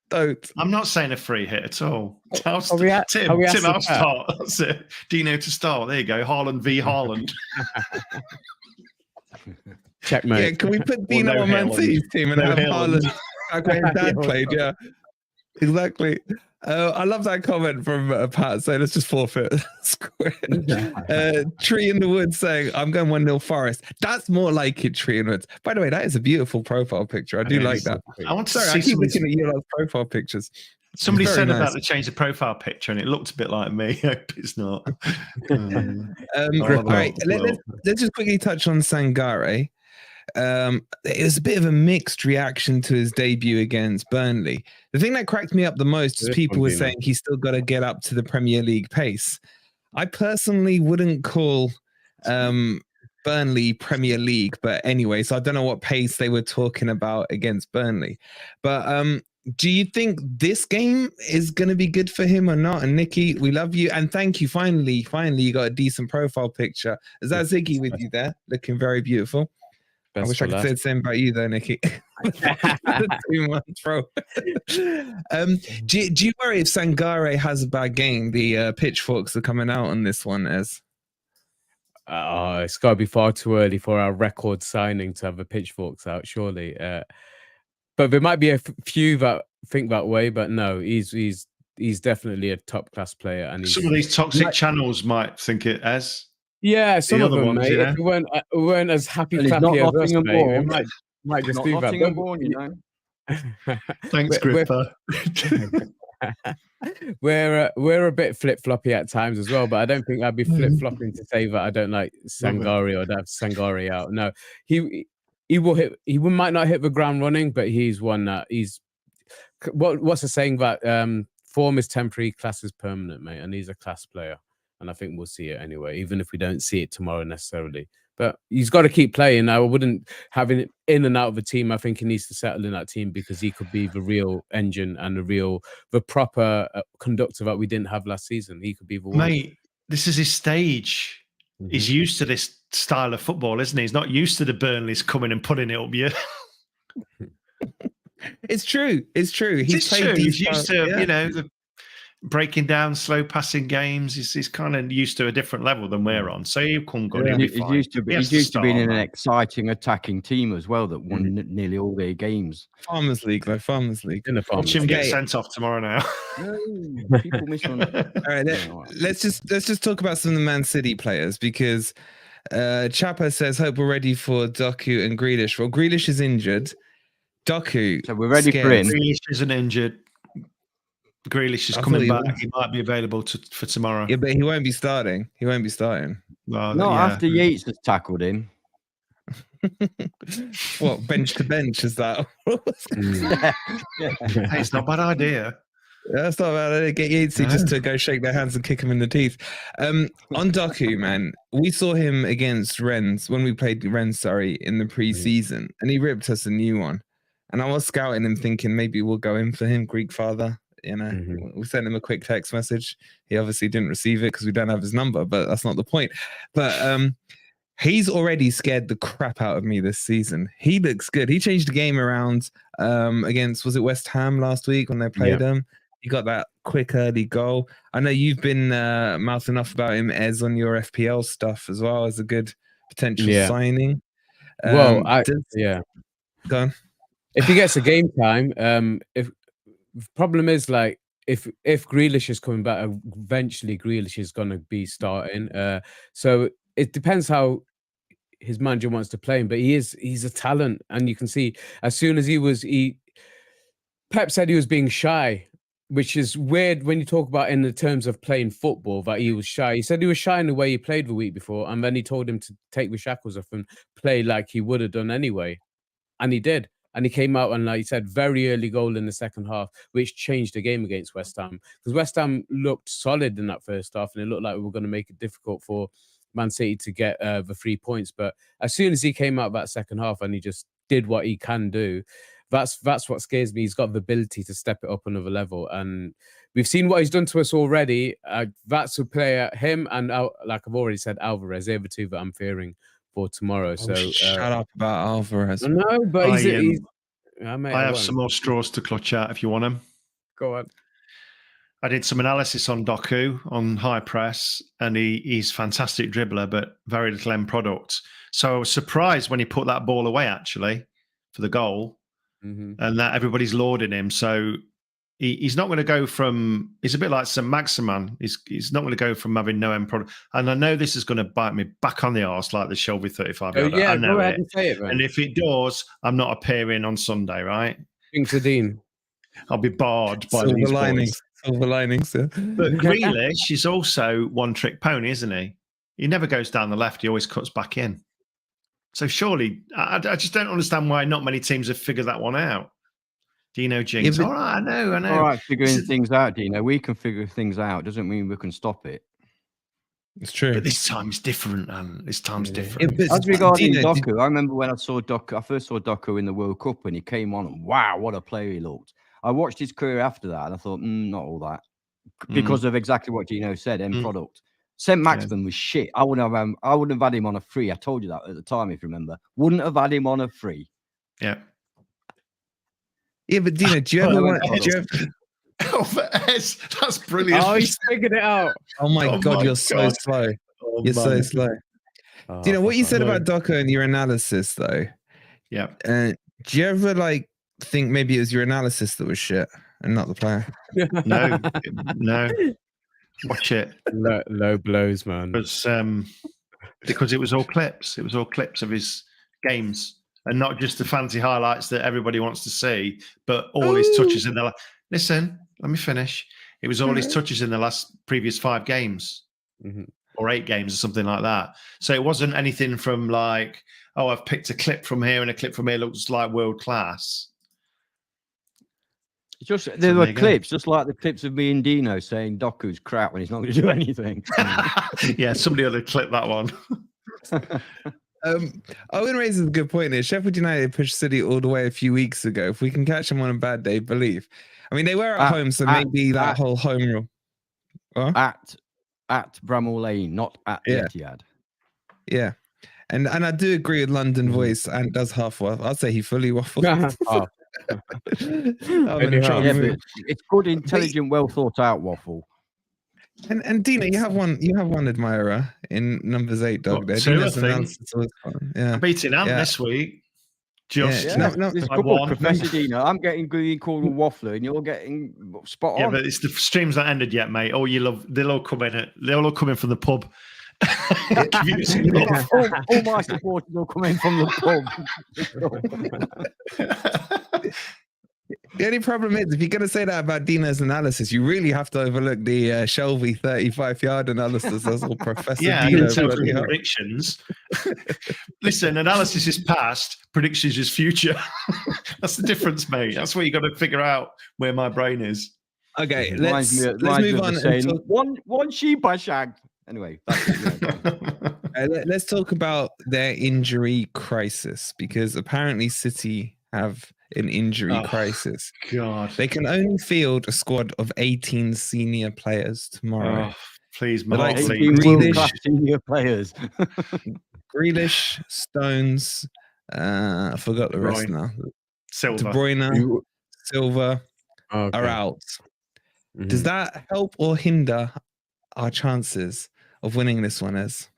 Don't. I'm not saying a free hit at all. I'll start. That's it. Dino to start. There you go. Haaland v Haaland. Checkmate. Yeah, can we put Dino on Man City's team and have Haaland? Okay, his dad played. Yeah, exactly. I love that comment from Pat saying let's just forfeit. Tree in the Woods saying I'm going 1-0 Forest. That's more like it, Tree in the Woods. By the way, that is a beautiful profile picture. I do like that. I keep looking at your profile pictures. Somebody said about to change the profile picture and it looked a bit like me. I hope it's not. All right, let's just quickly touch on Sangare. It was a bit of a mixed reaction to his debut against Burnley. The thing that cracked me up the most is people were saying he's still got to get up to the Premier League pace. I personally wouldn't call Burnley Premier League, but anyway, so I don't know what pace they were talking about against Burnley. But do you think this game is going to be good for him or not? And Nikki, we love you. And thank you. Finally, you got a decent profile picture. Is that Ziggy with you there? Looking very beautiful. I wish I could say the same about you though, Nikki. 2 months, bro. Do you worry if Sangare has a bad game? The pitchforks are coming out on this one as it's got to be far too early for our record signing to have the pitchforks out, surely. But there might be a few that think that way, but no, he's definitely a top class player. And some of these toxic channels might think it as. Yeah, some of them, mate. If we weren't as happy clappy as us, mate, we might just do that. Born, you know. Thanks, Gripper. We're a bit flip floppy at times as well, but I don't think I'd be flip flopping to say that I don't like Sangare or to have Sangare out. No, he will hit. He might not hit the ground running, but he's one that he's. What's the saying that form is temporary, class is permanent, mate, and he's a class player. And I think we'll see it anyway, even if we don't see it tomorrow necessarily. But he's got to keep playing. I wouldn't have him in and out of the team. I think he needs to settle in that team because he could be the real engine and the proper conductor that we didn't have last season. He could be the one. Mate, this is his stage. He's used to this style of football, isn't he? He's not used to the Burnleys coming and putting it up you. It's true. It's true. He's used to, the breaking down slow passing games. He's kind of used to a different level than we're on. So he'll come good. He's used to being in an exciting attacking team as well that won nearly all their games. Farmers League. Watch him get sent off tomorrow now. No, people miss on it. All right, let's just talk about some of the Man City players because Chapa says hope we're ready for Doku and Grealish. Well, Grealish is injured. Doku, so we're ready for him. Grealish isn't injured. Grealish is coming back. He might be available for tomorrow. Yeah, but he won't be starting. Well, after Yates has tackled him. What, bench to bench is that? Hey, it's not a bad idea. That's not bad idea. Get Yatesy just to go shake their hands and kick him in the teeth. On Doku, man, we saw him against Rennes when we played Rennes, in the pre-season, and he ripped us a new one. And I was scouting him thinking maybe we'll go in for him, Greek father. you know, we sent him a quick text message. He obviously didn't receive it because we don't have his number, but that's not the point. But he's already scared the crap out of me this season. He looks good. He changed the game around against, was it West Ham last week when they played him? He got that quick early goal. I know you've been mouthing off about him, Ez, on your FPL stuff as well as a good potential signing. Well, Go on. If he gets a game time, if the problem is like if Grealish is coming back, eventually Grealish is going to be starting. So it depends how his manager wants to play him, but he's a talent, and you can see as soon as Pep said he was being shy, which is weird when you talk about in the terms of playing football, that he was shy. He said he was shy in the way he played the week before, and then he told him to take the shackles off and play like he would have done anyway. And he did. And he came out and, like he said, very early goal in the second half, which changed the game against West Ham. Because West Ham looked solid in that first half, and it looked like we were going to make it difficult for Man City to get the 3 points. But as soon as he came out that second half and he just did what he can do, that's what scares me. He's got the ability to step it up another level. And we've seen what he's done to us already. That's a player, him and, like I've already said, Alvarez, they're the two that I'm fearing for tomorrow. So shut up about Alvarez. No, but I have some more straws to clutch at if you want them. Go on. I did some analysis on Doku on high press, and he's fantastic dribbler, but very little end product. So I was surprised when he put that ball away, actually, for the goal, and that everybody's lauding him. So he's not going to go from, he's a bit like St. Maximan. He's not going to go from having no end product. And I know this is going to bite me back on the arse like the Shelby 35 yarder. Yeah, I know go ahead and say it, man. And if it does, I'm not appearing on Sunday, right? Dean. I'll be barred by Silver these linings. boys. Silver linings, yeah. But Grealish is also one-trick pony, isn't he? He never goes down the left. He always cuts back in. So surely, I just don't understand why not many teams have figured that one out. Dino Jinx. All right, I know. All right, figuring things out, Dino. We can figure things out. Doesn't mean we can stop it. It's true. But this time's different, man. This time's different. As regarding Doku, I remember when I first saw Doku in the World Cup, and he came on, and wow, what a player he looked. I watched his career after that, and I thought, not all that. Because of exactly what Dino said, end product. St. Maximin was shit. I wouldn't have had him on a free. I told you that at the time, if you remember. Wouldn't have had him on a free. Yeah. Yeah, but Dino, do you ever want? That's brilliant. Oh, he's figured it out. Oh my God, you're so slow. You're so slow. Dino, what you said about Doku and your analysis, though. Yeah. Do you ever think maybe it was your analysis that was shit and not the player? No. Watch it. Low blows, man. Because it was all clips. It was all clips of his games. And not just the fancy highlights that everybody wants to see, but all his touches in the listen, let me finish. It was all his touches in the previous 5 games or 8 games or something like that. So it wasn't anything from like, oh, I've picked a clip from here and a clip from here looks like world class. There were clips, just like the clips of me and Dino saying Doku's crap when he's not going to do anything. Yeah, somebody ought to clip that one. Owen raises a good point here. Sheffield United pushed City all the way a few weeks ago. If we can catch them on a bad day, believe. I mean, they were at home, so maybe that whole home rule. At Bramall Lane, not at Etihad. Yeah. And I do agree with London voice, and does half waffle. I'd say he fully waffled. But it's good, intelligent, well thought out waffle. And Dino, you have one admirer in numbers 8 dog there. I'm beating Ant this week. There's a couple of Professor Dino. I'm getting green called a waffler, and you're getting spot on. Yeah, but it's the stream's not ended yet, mate. Oh, they'll all come in from the pub. All my supporters will come in from the pub. The only problem is, if you're going to say that about Dino's analysis, you really have to overlook the Shelby 35-yard analysis. That's all Professor Dino. In terms of predictions. Listen, analysis is past, predictions is future. That's the difference, mate. That's what you got to figure out where my brain is. Okay, let's move on. One sheep I shagged. Anyway, let's talk about their injury crisis, because apparently City have in injury crisis. God. They can only field a squad of 18 senior players tomorrow. Oh, please, The Mark, likes of please. world-class senior players. Grealish, Stones, I forgot the rest now. Silva. De Bruyne, Silva are out. Mm-hmm. Does that help or hinder our chances of winning this one, Ez?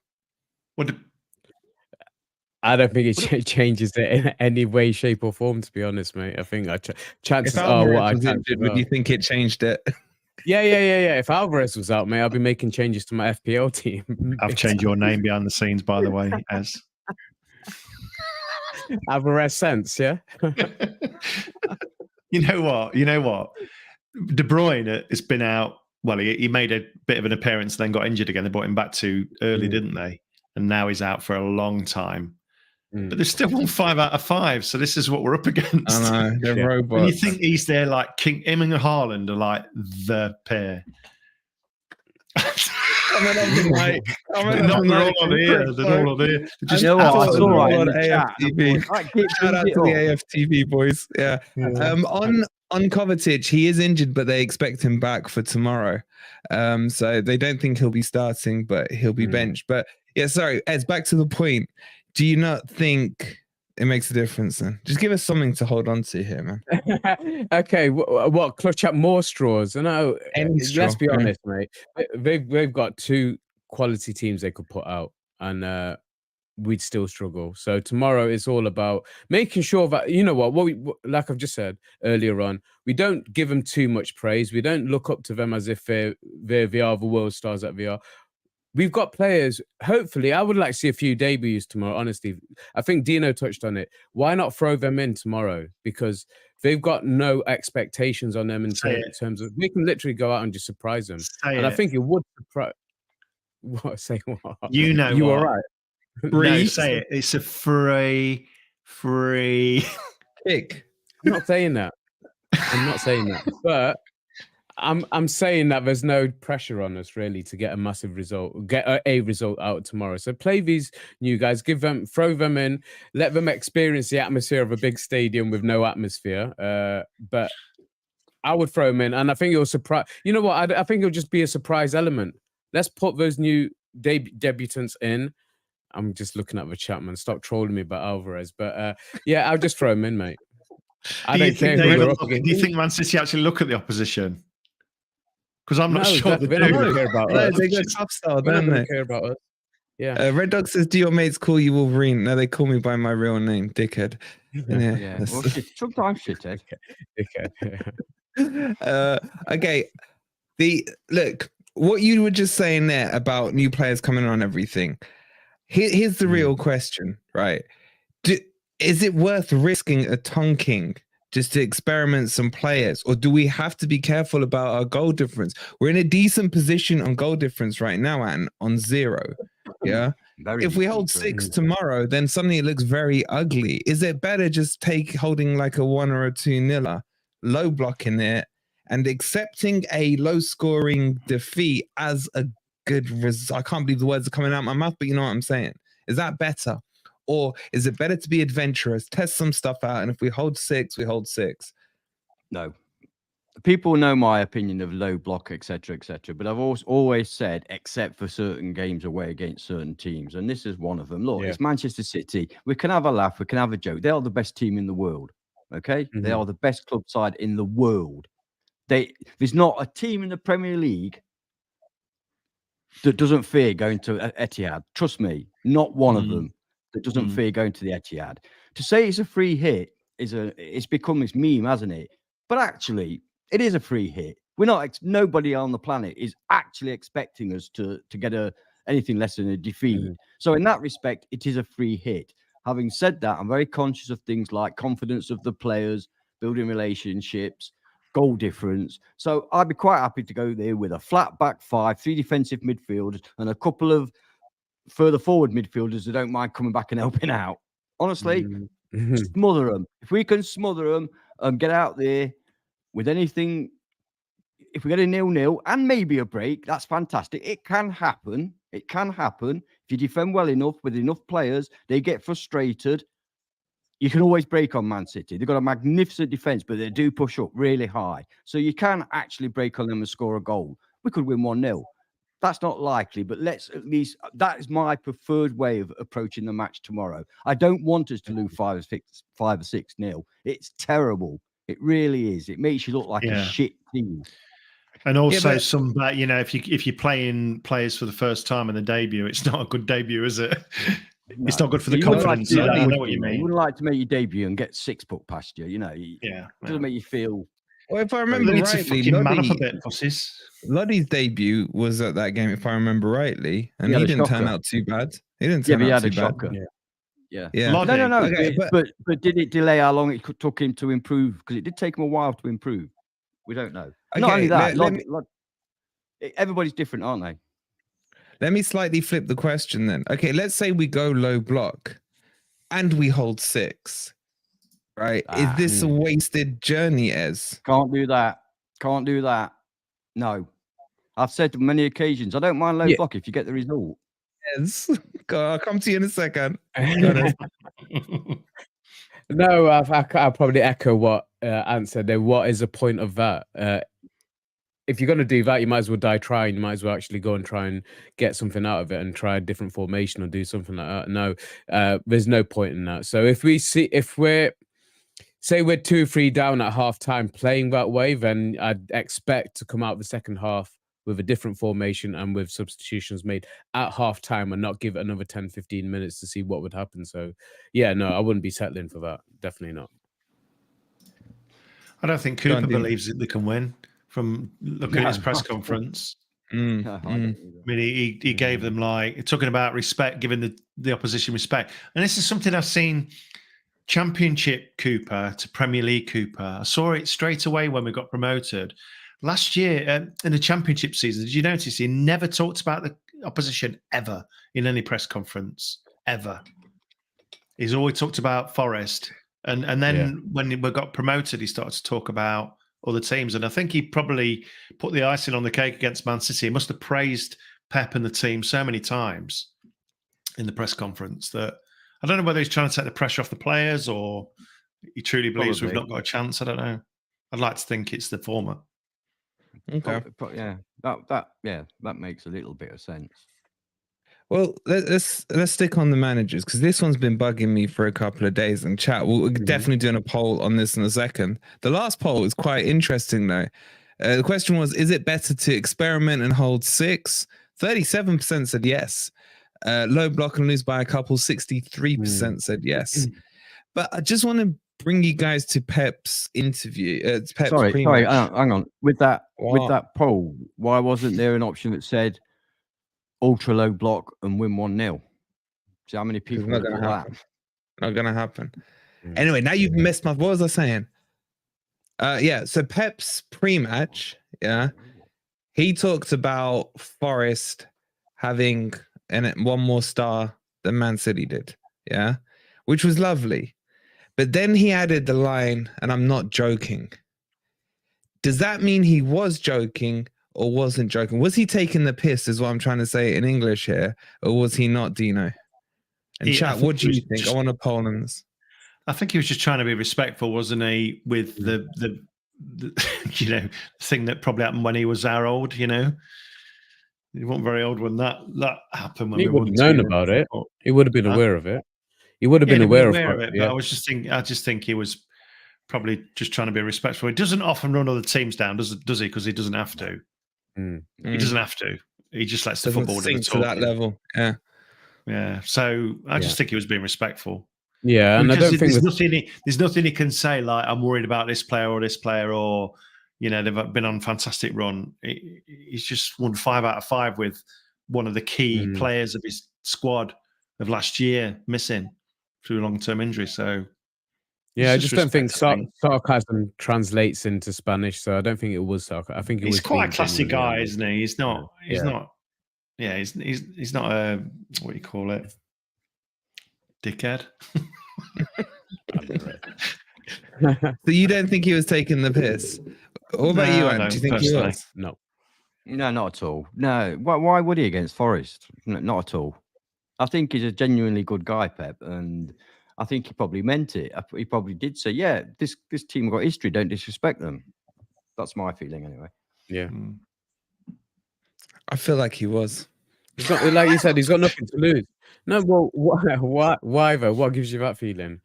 I don't think it changes it in any way, shape, or form. To be honest, mate, I think chances are what I injured, would you think it changed it? Yeah. If Alvarez was out, mate, I'd be making changes to my FPL team. I've changed your name behind the scenes, by the way, Ez. Alvarez sense, yeah. You know what? De Bruyne has been out. Well, he made a bit of an appearance, then got injured again. They brought him back too early, didn't they? And now he's out for a long time. But they've still won 5 out of 5. So this is what we're up against. I know, they're robots. And you think he's there like King, him and Haaland are like the pair. They're all on here. They're all on here. You know what? It's all right in the AFTV. Shout out to the AFTV boys. Yeah. On Kovacic, he is injured, but they expect him back for tomorrow. So they don't think he'll be starting, but he'll be benched. But yeah, sorry, Ez, back to the point. Do you not think it makes a difference then? Just give us something to hold on to here, man. Okay, what clutch up more straws? No, let's be honest, mate. They've got 2 quality teams they could put out, and we'd still struggle. So tomorrow it's all about making sure that, you know what like I've just said earlier on, we don't give them too much praise. We don't look up to them as if they are the world stars that they are. We've got players. Hopefully, I would like to see a few debuts tomorrow. Honestly, I think Dino touched on it. Why not throw them in tomorrow? Because they've got no expectations on them in terms of we can literally go out and just surprise them. I think it would surprise. What? Say what? You know, you were right. No, say it. It's a free kick. I'm not saying that. But I'm saying that there's no pressure on us really to get a massive result, get a result out tomorrow. So play these new guys, throw them in, let them experience the atmosphere of a big stadium with no atmosphere. But I would throw them in, and I think it'll surprise. You know what? I think it'll just be a surprise element. Let's put those new debutants in. I'm just looking at the chat, man. Stop trolling me about Alvarez. But yeah, I'll just throw him in, mate. Do you think Man City actually look at the opposition? Because I'm not sure they don't care about us. They go tough style, don't they? Care about us. Yeah. Red Dog says, "Do your mates call you Wolverine?" No, they call me by my real name, dickhead. Yeah. Well, sometimes shithead. Dickhead. Okay. Look, what you were just saying there about new players coming on everything. Here's the real question, right? Is it worth risking a tonking just to experiment some players, or do we have to be careful about our goal difference? We're in a decent position on goal difference right now, and on 0. Yeah. If we hold 6 tomorrow, then suddenly it looks very ugly. Is it better just holding like a 1 or a 2-0, low blocking it, and accepting a low scoring defeat as a good result? I can't believe the words are coming out of my mouth, but you know what I'm saying. Is that better? Or is it better to be adventurous, test some stuff out, and if we hold 6, we hold 6? No. People know my opinion of low block, etc., but I've always said, except for certain games away against certain teams, and this is one of them. Look, it's Manchester City. We can have a laugh. We can have a joke. They are the best team in the world, okay? Mm-hmm. They are the best club side in the world. There's not a team in the Premier League that doesn't fear going to Etihad. Trust me, not one of them that doesn't fear going to the Etihad. To say it's a free hit it's become this meme, hasn't it? But actually, it is a free hit. Nobody on the planet is actually expecting us to get anything less than a defeat. So in that respect, it is a free hit. Having said that, I'm very conscious of things like confidence of the players, building relationships, goal difference. So I'd be quite happy to go there with a flat back 5, 3 defensive midfielders, and a couple of further forward midfielders who don't mind coming back and helping out. Honestly, smother them. If we can smother them and get out there with anything, if we get a 0-0 and maybe a break, that's fantastic. It can happen. It can happen. If you defend well enough with enough players, they get frustrated. you can always break on Man City. They've got a magnificent defense, but they do push up really high. So you can actually break on them and score a goal. We could win 1-0. That's not likely, but let's at least, that is my preferred way of approaching the match tomorrow. I don't want us to lose 5 or 6-0. It's terrible. It really is. It makes you look like a shit team. And also, if you're playing players for the first time in the debut, it's not a good debut, is it? No. It's not good for the confidence. I know what you mean. You wouldn't like to make your debut and get 6 put past you. It doesn't make you feel. Well, if I remember rightly, man up a bit, bosses. Loddy's debut was at that game, if I remember rightly, and he didn't turn out too bad. He didn't turn out too bad. Yeah. Loddy. No. Okay, but did it delay how long it took him to improve? Because it did take him a while to improve. We don't know. Okay, not only that, everybody's different, aren't they? Let me slightly flip the question then. Okay, let's say we go low block and we hold 6. Right? Is this a wasted journey, Ez? Can't do that. No. I've said on many occasions, I don't mind low block if you get the result. Ez, I'll come to you in a second. No, I'll probably echo what Ant said there. What is the point of that? If you're going to do that, you might as well die trying. You might as well actually go and try and get something out of it and try a different formation or do something like that. No, there's no point in that. So if we're 2-3 down at half time playing that way, then I'd expect to come out the second half with a different formation and with substitutions made at half time and not give it another 10-15 minutes to see what would happen. So yeah, no, I wouldn't be settling for that. Definitely not. I don't think Cooper believes that they can win from looking at his press conference. I mean, he gave them talking about respect, giving the opposition respect. And this is something I've seen Championship Cooper to Premier League Cooper. I saw it straight away when we got promoted. Last year in the Championship season, did you notice he never talked about the opposition ever in any press conference, ever? He's always talked about Forest. And then when we got promoted, he started to talk about other teams. And I think he probably put the icing on the cake against Man City. He must have praised Pep and the team so many times in the press conference that I don't know whether he's trying to take the pressure off the players or he truly believes we've not got a chance. I don't know. I'd like to think it's the former. Okay. That makes a little bit of sense. Well, let's stick on the managers because this one's been bugging me for a couple of days. And chat, we're definitely doing a poll on this in a second. The last poll is quite interesting though. The question was: is it better to experiment and hold 6? 37% said yes. Low block and lose by a couple. 63% said yes. But I just want to bring you guys to Pep's interview. Pep's sorry, hang on. With that poll, why wasn't there an option that said ultra low block and win 1-0? See how many people not going to happen. Not going to happen. Anyway, now you've missed my. What was I saying? So Pep's pre-match, he talked about Forest having one more star than Man City did, which was lovely. But then he added the line, and I'm not joking. Does that mean he was joking or wasn't joking? Was he taking the piss, is what I'm trying to say in English here, or was he not, Dino? And chat, what do you think? I want to poll on this. I think he was just trying to be respectful, wasn't he, with the thing that probably happened when he was our old, He wasn't very old when that happened. When he would have known about it. He would have been aware of it. He would have been aware of it. But I just think he was probably just trying to be respectful. He doesn't often run other teams down, does he? Because he doesn't have to. He doesn't have to. He just lets the football do the talking. To that level. Yeah. So I just think he was being respectful. Yeah, and because I don't think there's nothing he can say like I'm worried about this player or they've been on a fantastic run. He's just won 5 out of 5 with one of the key players of his squad of last year missing through long-term injury. So yeah, I just don't think sarcasm translates into Spanish. So I don't think it was sarcasm. I think he's quite a classy guy, isn't he? He's not. He's not. Yeah, he's not a what do you call it? Dickhead. So you don't think he was taking the piss? What about you, Ant? Do you think he was? No, not at all. No, why would he against Forest? No, not at all. I think he's a genuinely good guy, Pep, and I think he probably meant it. He probably did say, yeah, this team have got history. Don't disrespect them. That's my feeling anyway. Yeah. I feel like he was. He's got, like you said, he's got nothing to lose. No, well, why though? What gives you that feeling?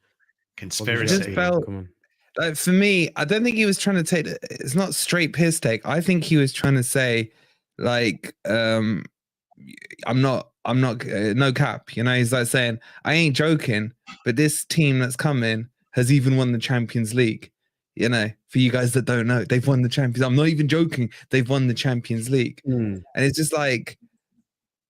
Conspiracy. Just felt, Come on. like, for me, I don't think he was trying to take. It's not straight piss take. I think he was trying to say, like, I'm not, no cap. You know, he's like saying, I ain't joking, but this team that's coming has even won the Champions League. You know, for you guys that don't know, they've won the Champions. I'm not even joking. They've won the Champions League, and it's just like,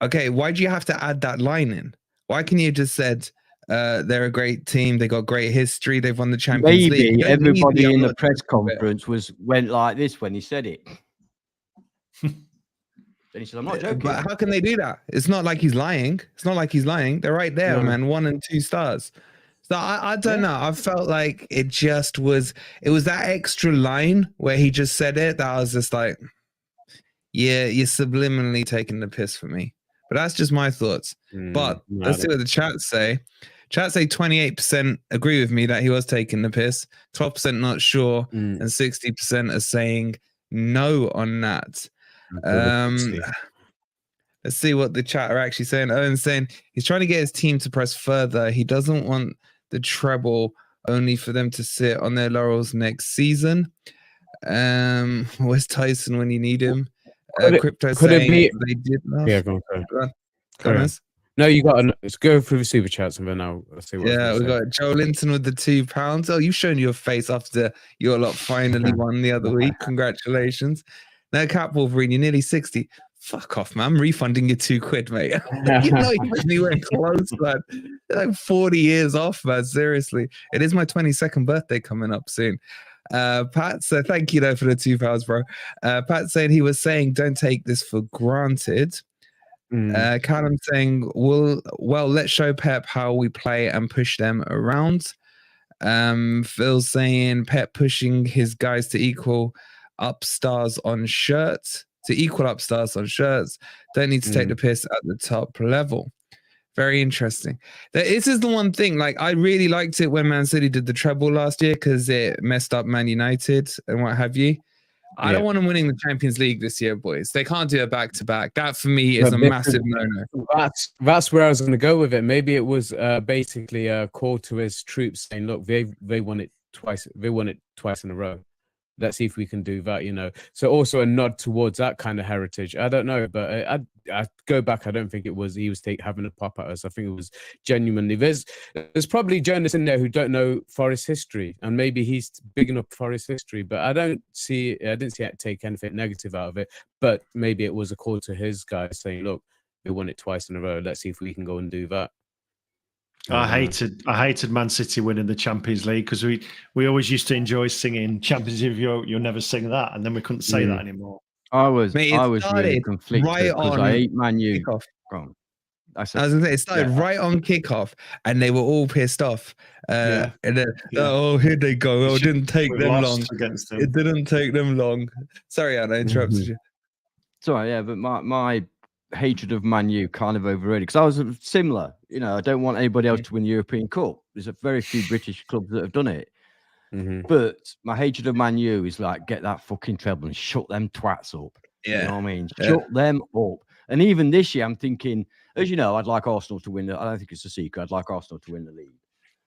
okay, why do you have to add that line in? Why can you just said they're a great team, they got great history, they've won the Champions League? Maybe everybody in the press conference went like this when he said it. Then he said, I'm not joking. But how can they do that? It's not like he's lying. It's not like he's lying. They're right there, man. 1 and 2 stars. So I don't know. I felt like it was that extra line where he just said it that I was just like, yeah, you're subliminally taking the piss for me. But that's just my thoughts. But let's see what the chat say. Chat say 28% agree with me that he was taking the piss, 12% not sure, and 60% are saying no on that. Let's see what the chat are actually saying. Owen's saying he's trying to get his team to press further. He doesn't want the treble, only for them to sit on their laurels next season. Where's Tyson when you need him? Crypto saying they did enough. Yeah, go on. No, you got to let's go through the super chats and then let's see what. Yeah, we got Joe Linton with the £2. Oh, you've shown your face after your lot finally won the other week. Congratulations. No cap, Wolverine, you're nearly 60. Fuck off, man. I'm refunding you £2, mate. You're not even anywhere close, man. You're like 40 years off, man. Seriously. It is my 22nd birthday coming up soon. Pat, so thank you though for the £2, bro. Pat saying he was saying don't take this for granted. Callum saying, well, let's show Pep how we play and push them around. Phil saying Pep pushing his guys to equal up stars on shirts. Don't need to take the piss at the top level. Very interesting. This is the one thing, like, I really liked it when Man City did the treble last year because it messed up Man United and what have you. I don't want them winning the Champions League this year, boys. They can't do it back-to-back. That, for me, is a massive no-no. That's where I was going to go with it. Maybe it was basically a call to his troops saying, look, they won it twice. They won it twice in a row. Let's see if we can do that, you know. So also a nod towards that kind of heritage. I don't know, but I go back. I don't think it was he was having a pop at us. I think it was genuinely. There's probably journalists in there who don't know Forest history, and maybe he's bigging up Forest history. But I didn't see it take anything negative out of it. But maybe it was a call to his guys saying, "Look, we won it twice in a row. Let's see if we can go and do that." I hated Man City winning the Champions League because we always used to enjoy singing Championship. You'll never sing that, and then we couldn't say that anymore. I was really conflicted because I hate Man U. I was gonna say it started right on kickoff, and they were all pissed off. And then, oh, here they go. Oh, it didn't take them long. It didn't take them long. Sorry, Anna, I interrupted you. Sorry, but my hatred of Man U kind of overrated because I was similar. You know, I don't want anybody else to win the European Cup. There's a very few British clubs that have done it. But my hatred of Man U is like, get that fucking treble and shut them twats up. You know what I mean? Shut them up. And even this year, I'm thinking, as you know, I'd like Arsenal to win. I don't think it's a secret. I'd like Arsenal to win the league.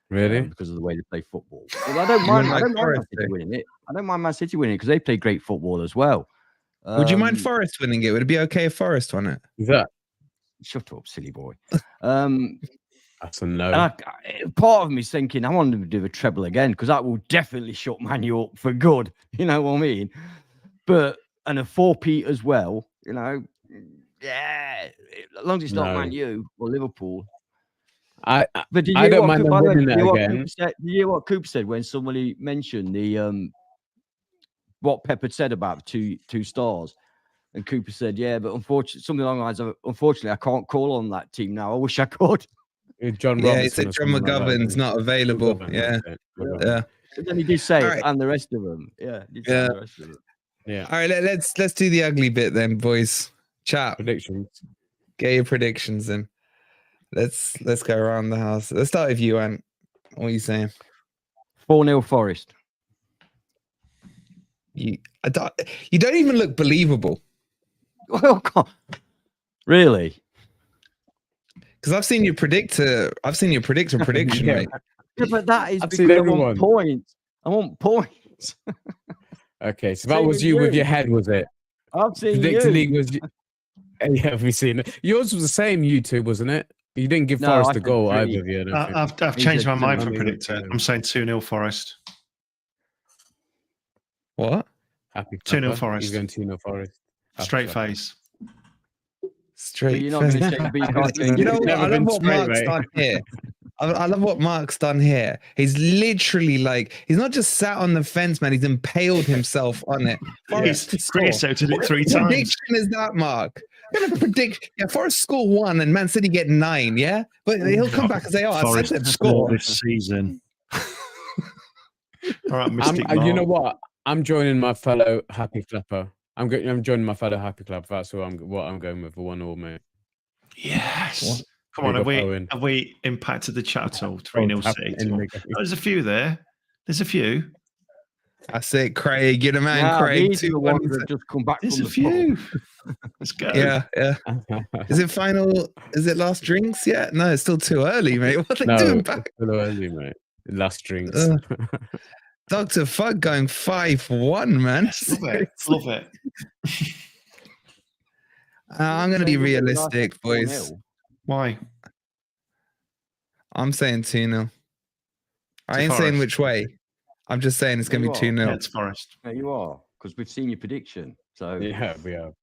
Really? Because of the way they play football. But I don't mind. I don't mind Man City winning it. I don't mind Man City winning it because they play great football as well. Would you mind Forest winning it? Would it be okay if Forest won it? Yeah. Shut up, silly boy. That's a no. Part of me is thinking I want them to do a treble again because that will definitely shut Man U up for good. You know what I mean? And a 4-peat as well. You know, as long as it's not Man U or Liverpool. I don't mind them winning it again. Did you hear what Cooper said when somebody mentioned the what Pep had said about two stars? And Cooper said, yeah, but unfortunately, something along the lines of, unfortunately, I can't call on that team now. I wish I could. John Robinson, he said John McGovern's not available. Yeah. But then he did say it, and the rest of them. Yeah. Yeah. All right, let's do the ugly bit then, boys. Chat. Predictions. Get your predictions in. Let's go around the house. Let's start with you, Ant. What are you saying? 4-0 Forest. You don't even look believable. Well, God. Really? Because I've seen your predictor prediction, Yeah. mate. Yeah, but that is I've because seen I everyone. want points. I want points. Okay, so that Same was as you with you. your head, was it? I've seen Predictor you. League was. Yeah, we've seen it. Yours was the same, YouTube, wasn't it? You didn't give No, Forest I a said goal 3. either. Yeah, I don't think. I've He changed said my mind 2. for I predictor. mean, I'm saying 2-0 Forest. What? Happy 2-0 Clapper. Forest. He's going 2-0 Forest. Happy Straight Clapper. face. But Straight you're not going to face. say B I card. think You know it's what? never I love been what straight, Mark's mate. done here. I love what Mark's done here. He's literally he's not just sat on the fence, man. He's impaled himself on it. Forest to score. Creosote did it What 3 kind of times. prediction is that, Mark? I'm gonna predict Forest score 1 and Man City get 9. Yeah, but he'll come back and say, "Oh, I said they'd score." this season. All right, Mystic You know Mark. what? I'm joining my fellow Happy Clapper. I'm joining my fellow Happy Clapper. That's what I'm going with for 1-1, mate. Yes. Come Big on, up Owen. have we impacted the chat at all? Oh, 3-0 tap City. in the- There's a few there. There's a few. That's it, Craig. Get a man, Nah, Craig. these are the ones that just come back There's from a the few. pub. Let's go. Yeah. Is it final? Is it last drinks yet? No, it's still too early, mate. What are they doing back? It's still early, mate. Last drinks. Dr. Fuck going 5-1, man. Love it. Love it. I'm going to be realistic, boys. Why? I'm saying 2-0. I ain't Forest. saying which way. I'm just saying it's going to be 2-0. Yeah, it's Forest. Yeah, you are, because we've seen your prediction. So Yeah, we have.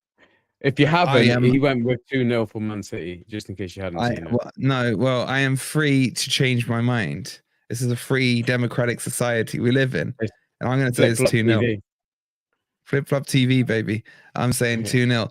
If you haven't, he went with 2-0 for Man City, just in case you hadn't seen it. Well, I am free to change my mind. This is a free democratic society we live in. And I'm going to say it's 2-0. Flip-flop TV, baby. I'm saying 2-0.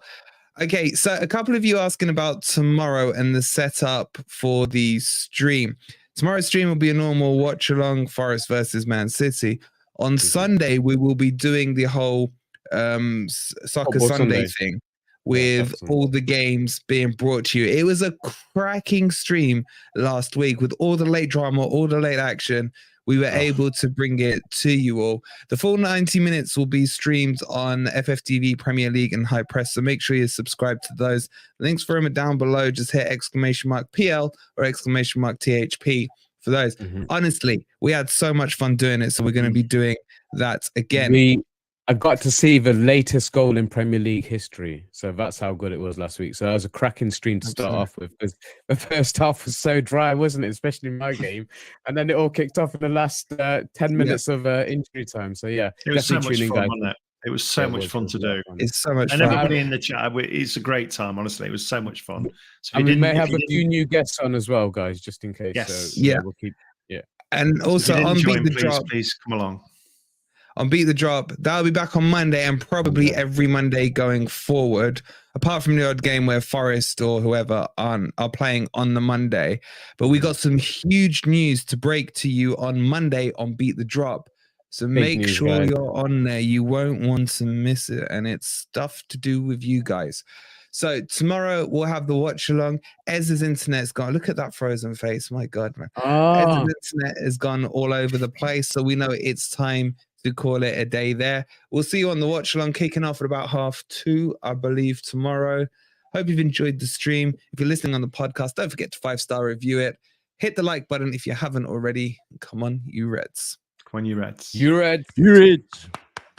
Okay, so a couple of you asking about tomorrow and the setup for the stream. Tomorrow's stream will be a normal watch-along, Forest versus Man City. On Sunday, we will be doing the whole Soccer Sunday thing with all the games being brought to you. It was a cracking stream last week with all the late drama, all the late action. We were able to bring it to you all. The full 90 minutes will be streamed on FFTV, Premier League, and High Press. So make sure you subscribe to those. Links for them are down below. Just hit !PL or !THP for those. Honestly, we had so much fun doing it. So we're going to be doing that again. I got to see the latest goal in Premier League history. So that's how good it was last week. So that was a cracking stream to start off with. Because the first half was so dry, wasn't it? Especially in my game. And then it all kicked off in the last 10 minutes of injury time. So yeah, it was so much fun, wasn't it? It was so much fun to do. It's so much fun. And everybody in the chat, it's a great time, honestly. It was so much fun. So and we may have a few new guests on as well, guys, just in case. Yes. So, we'll keep, And also on Beat the Drop. Please come along. On Beat the Drop, that'll be back on Monday and probably every Monday going forward, apart from the odd game where Forest or whoever are playing on the Monday. But we got some huge news to break to you on Monday on Beat the Drop. So make sure you're on there. You won't want to miss it. And it's stuff to do with you guys. So tomorrow we'll have the watch along. Ez's internet's gone. Look at that frozen face. My God, man. Ez's internet has gone all over the place. So we know it's time to call it a day there. We'll see you on the watch along, kicking off at about 2:30, I believe, tomorrow. Hope you've enjoyed the stream. If you're listening on the podcast, don't forget to 5-star review it. Hit the like button if you haven't already. Come on, you Reds. Come on, you Reds. You Reds. You Reds.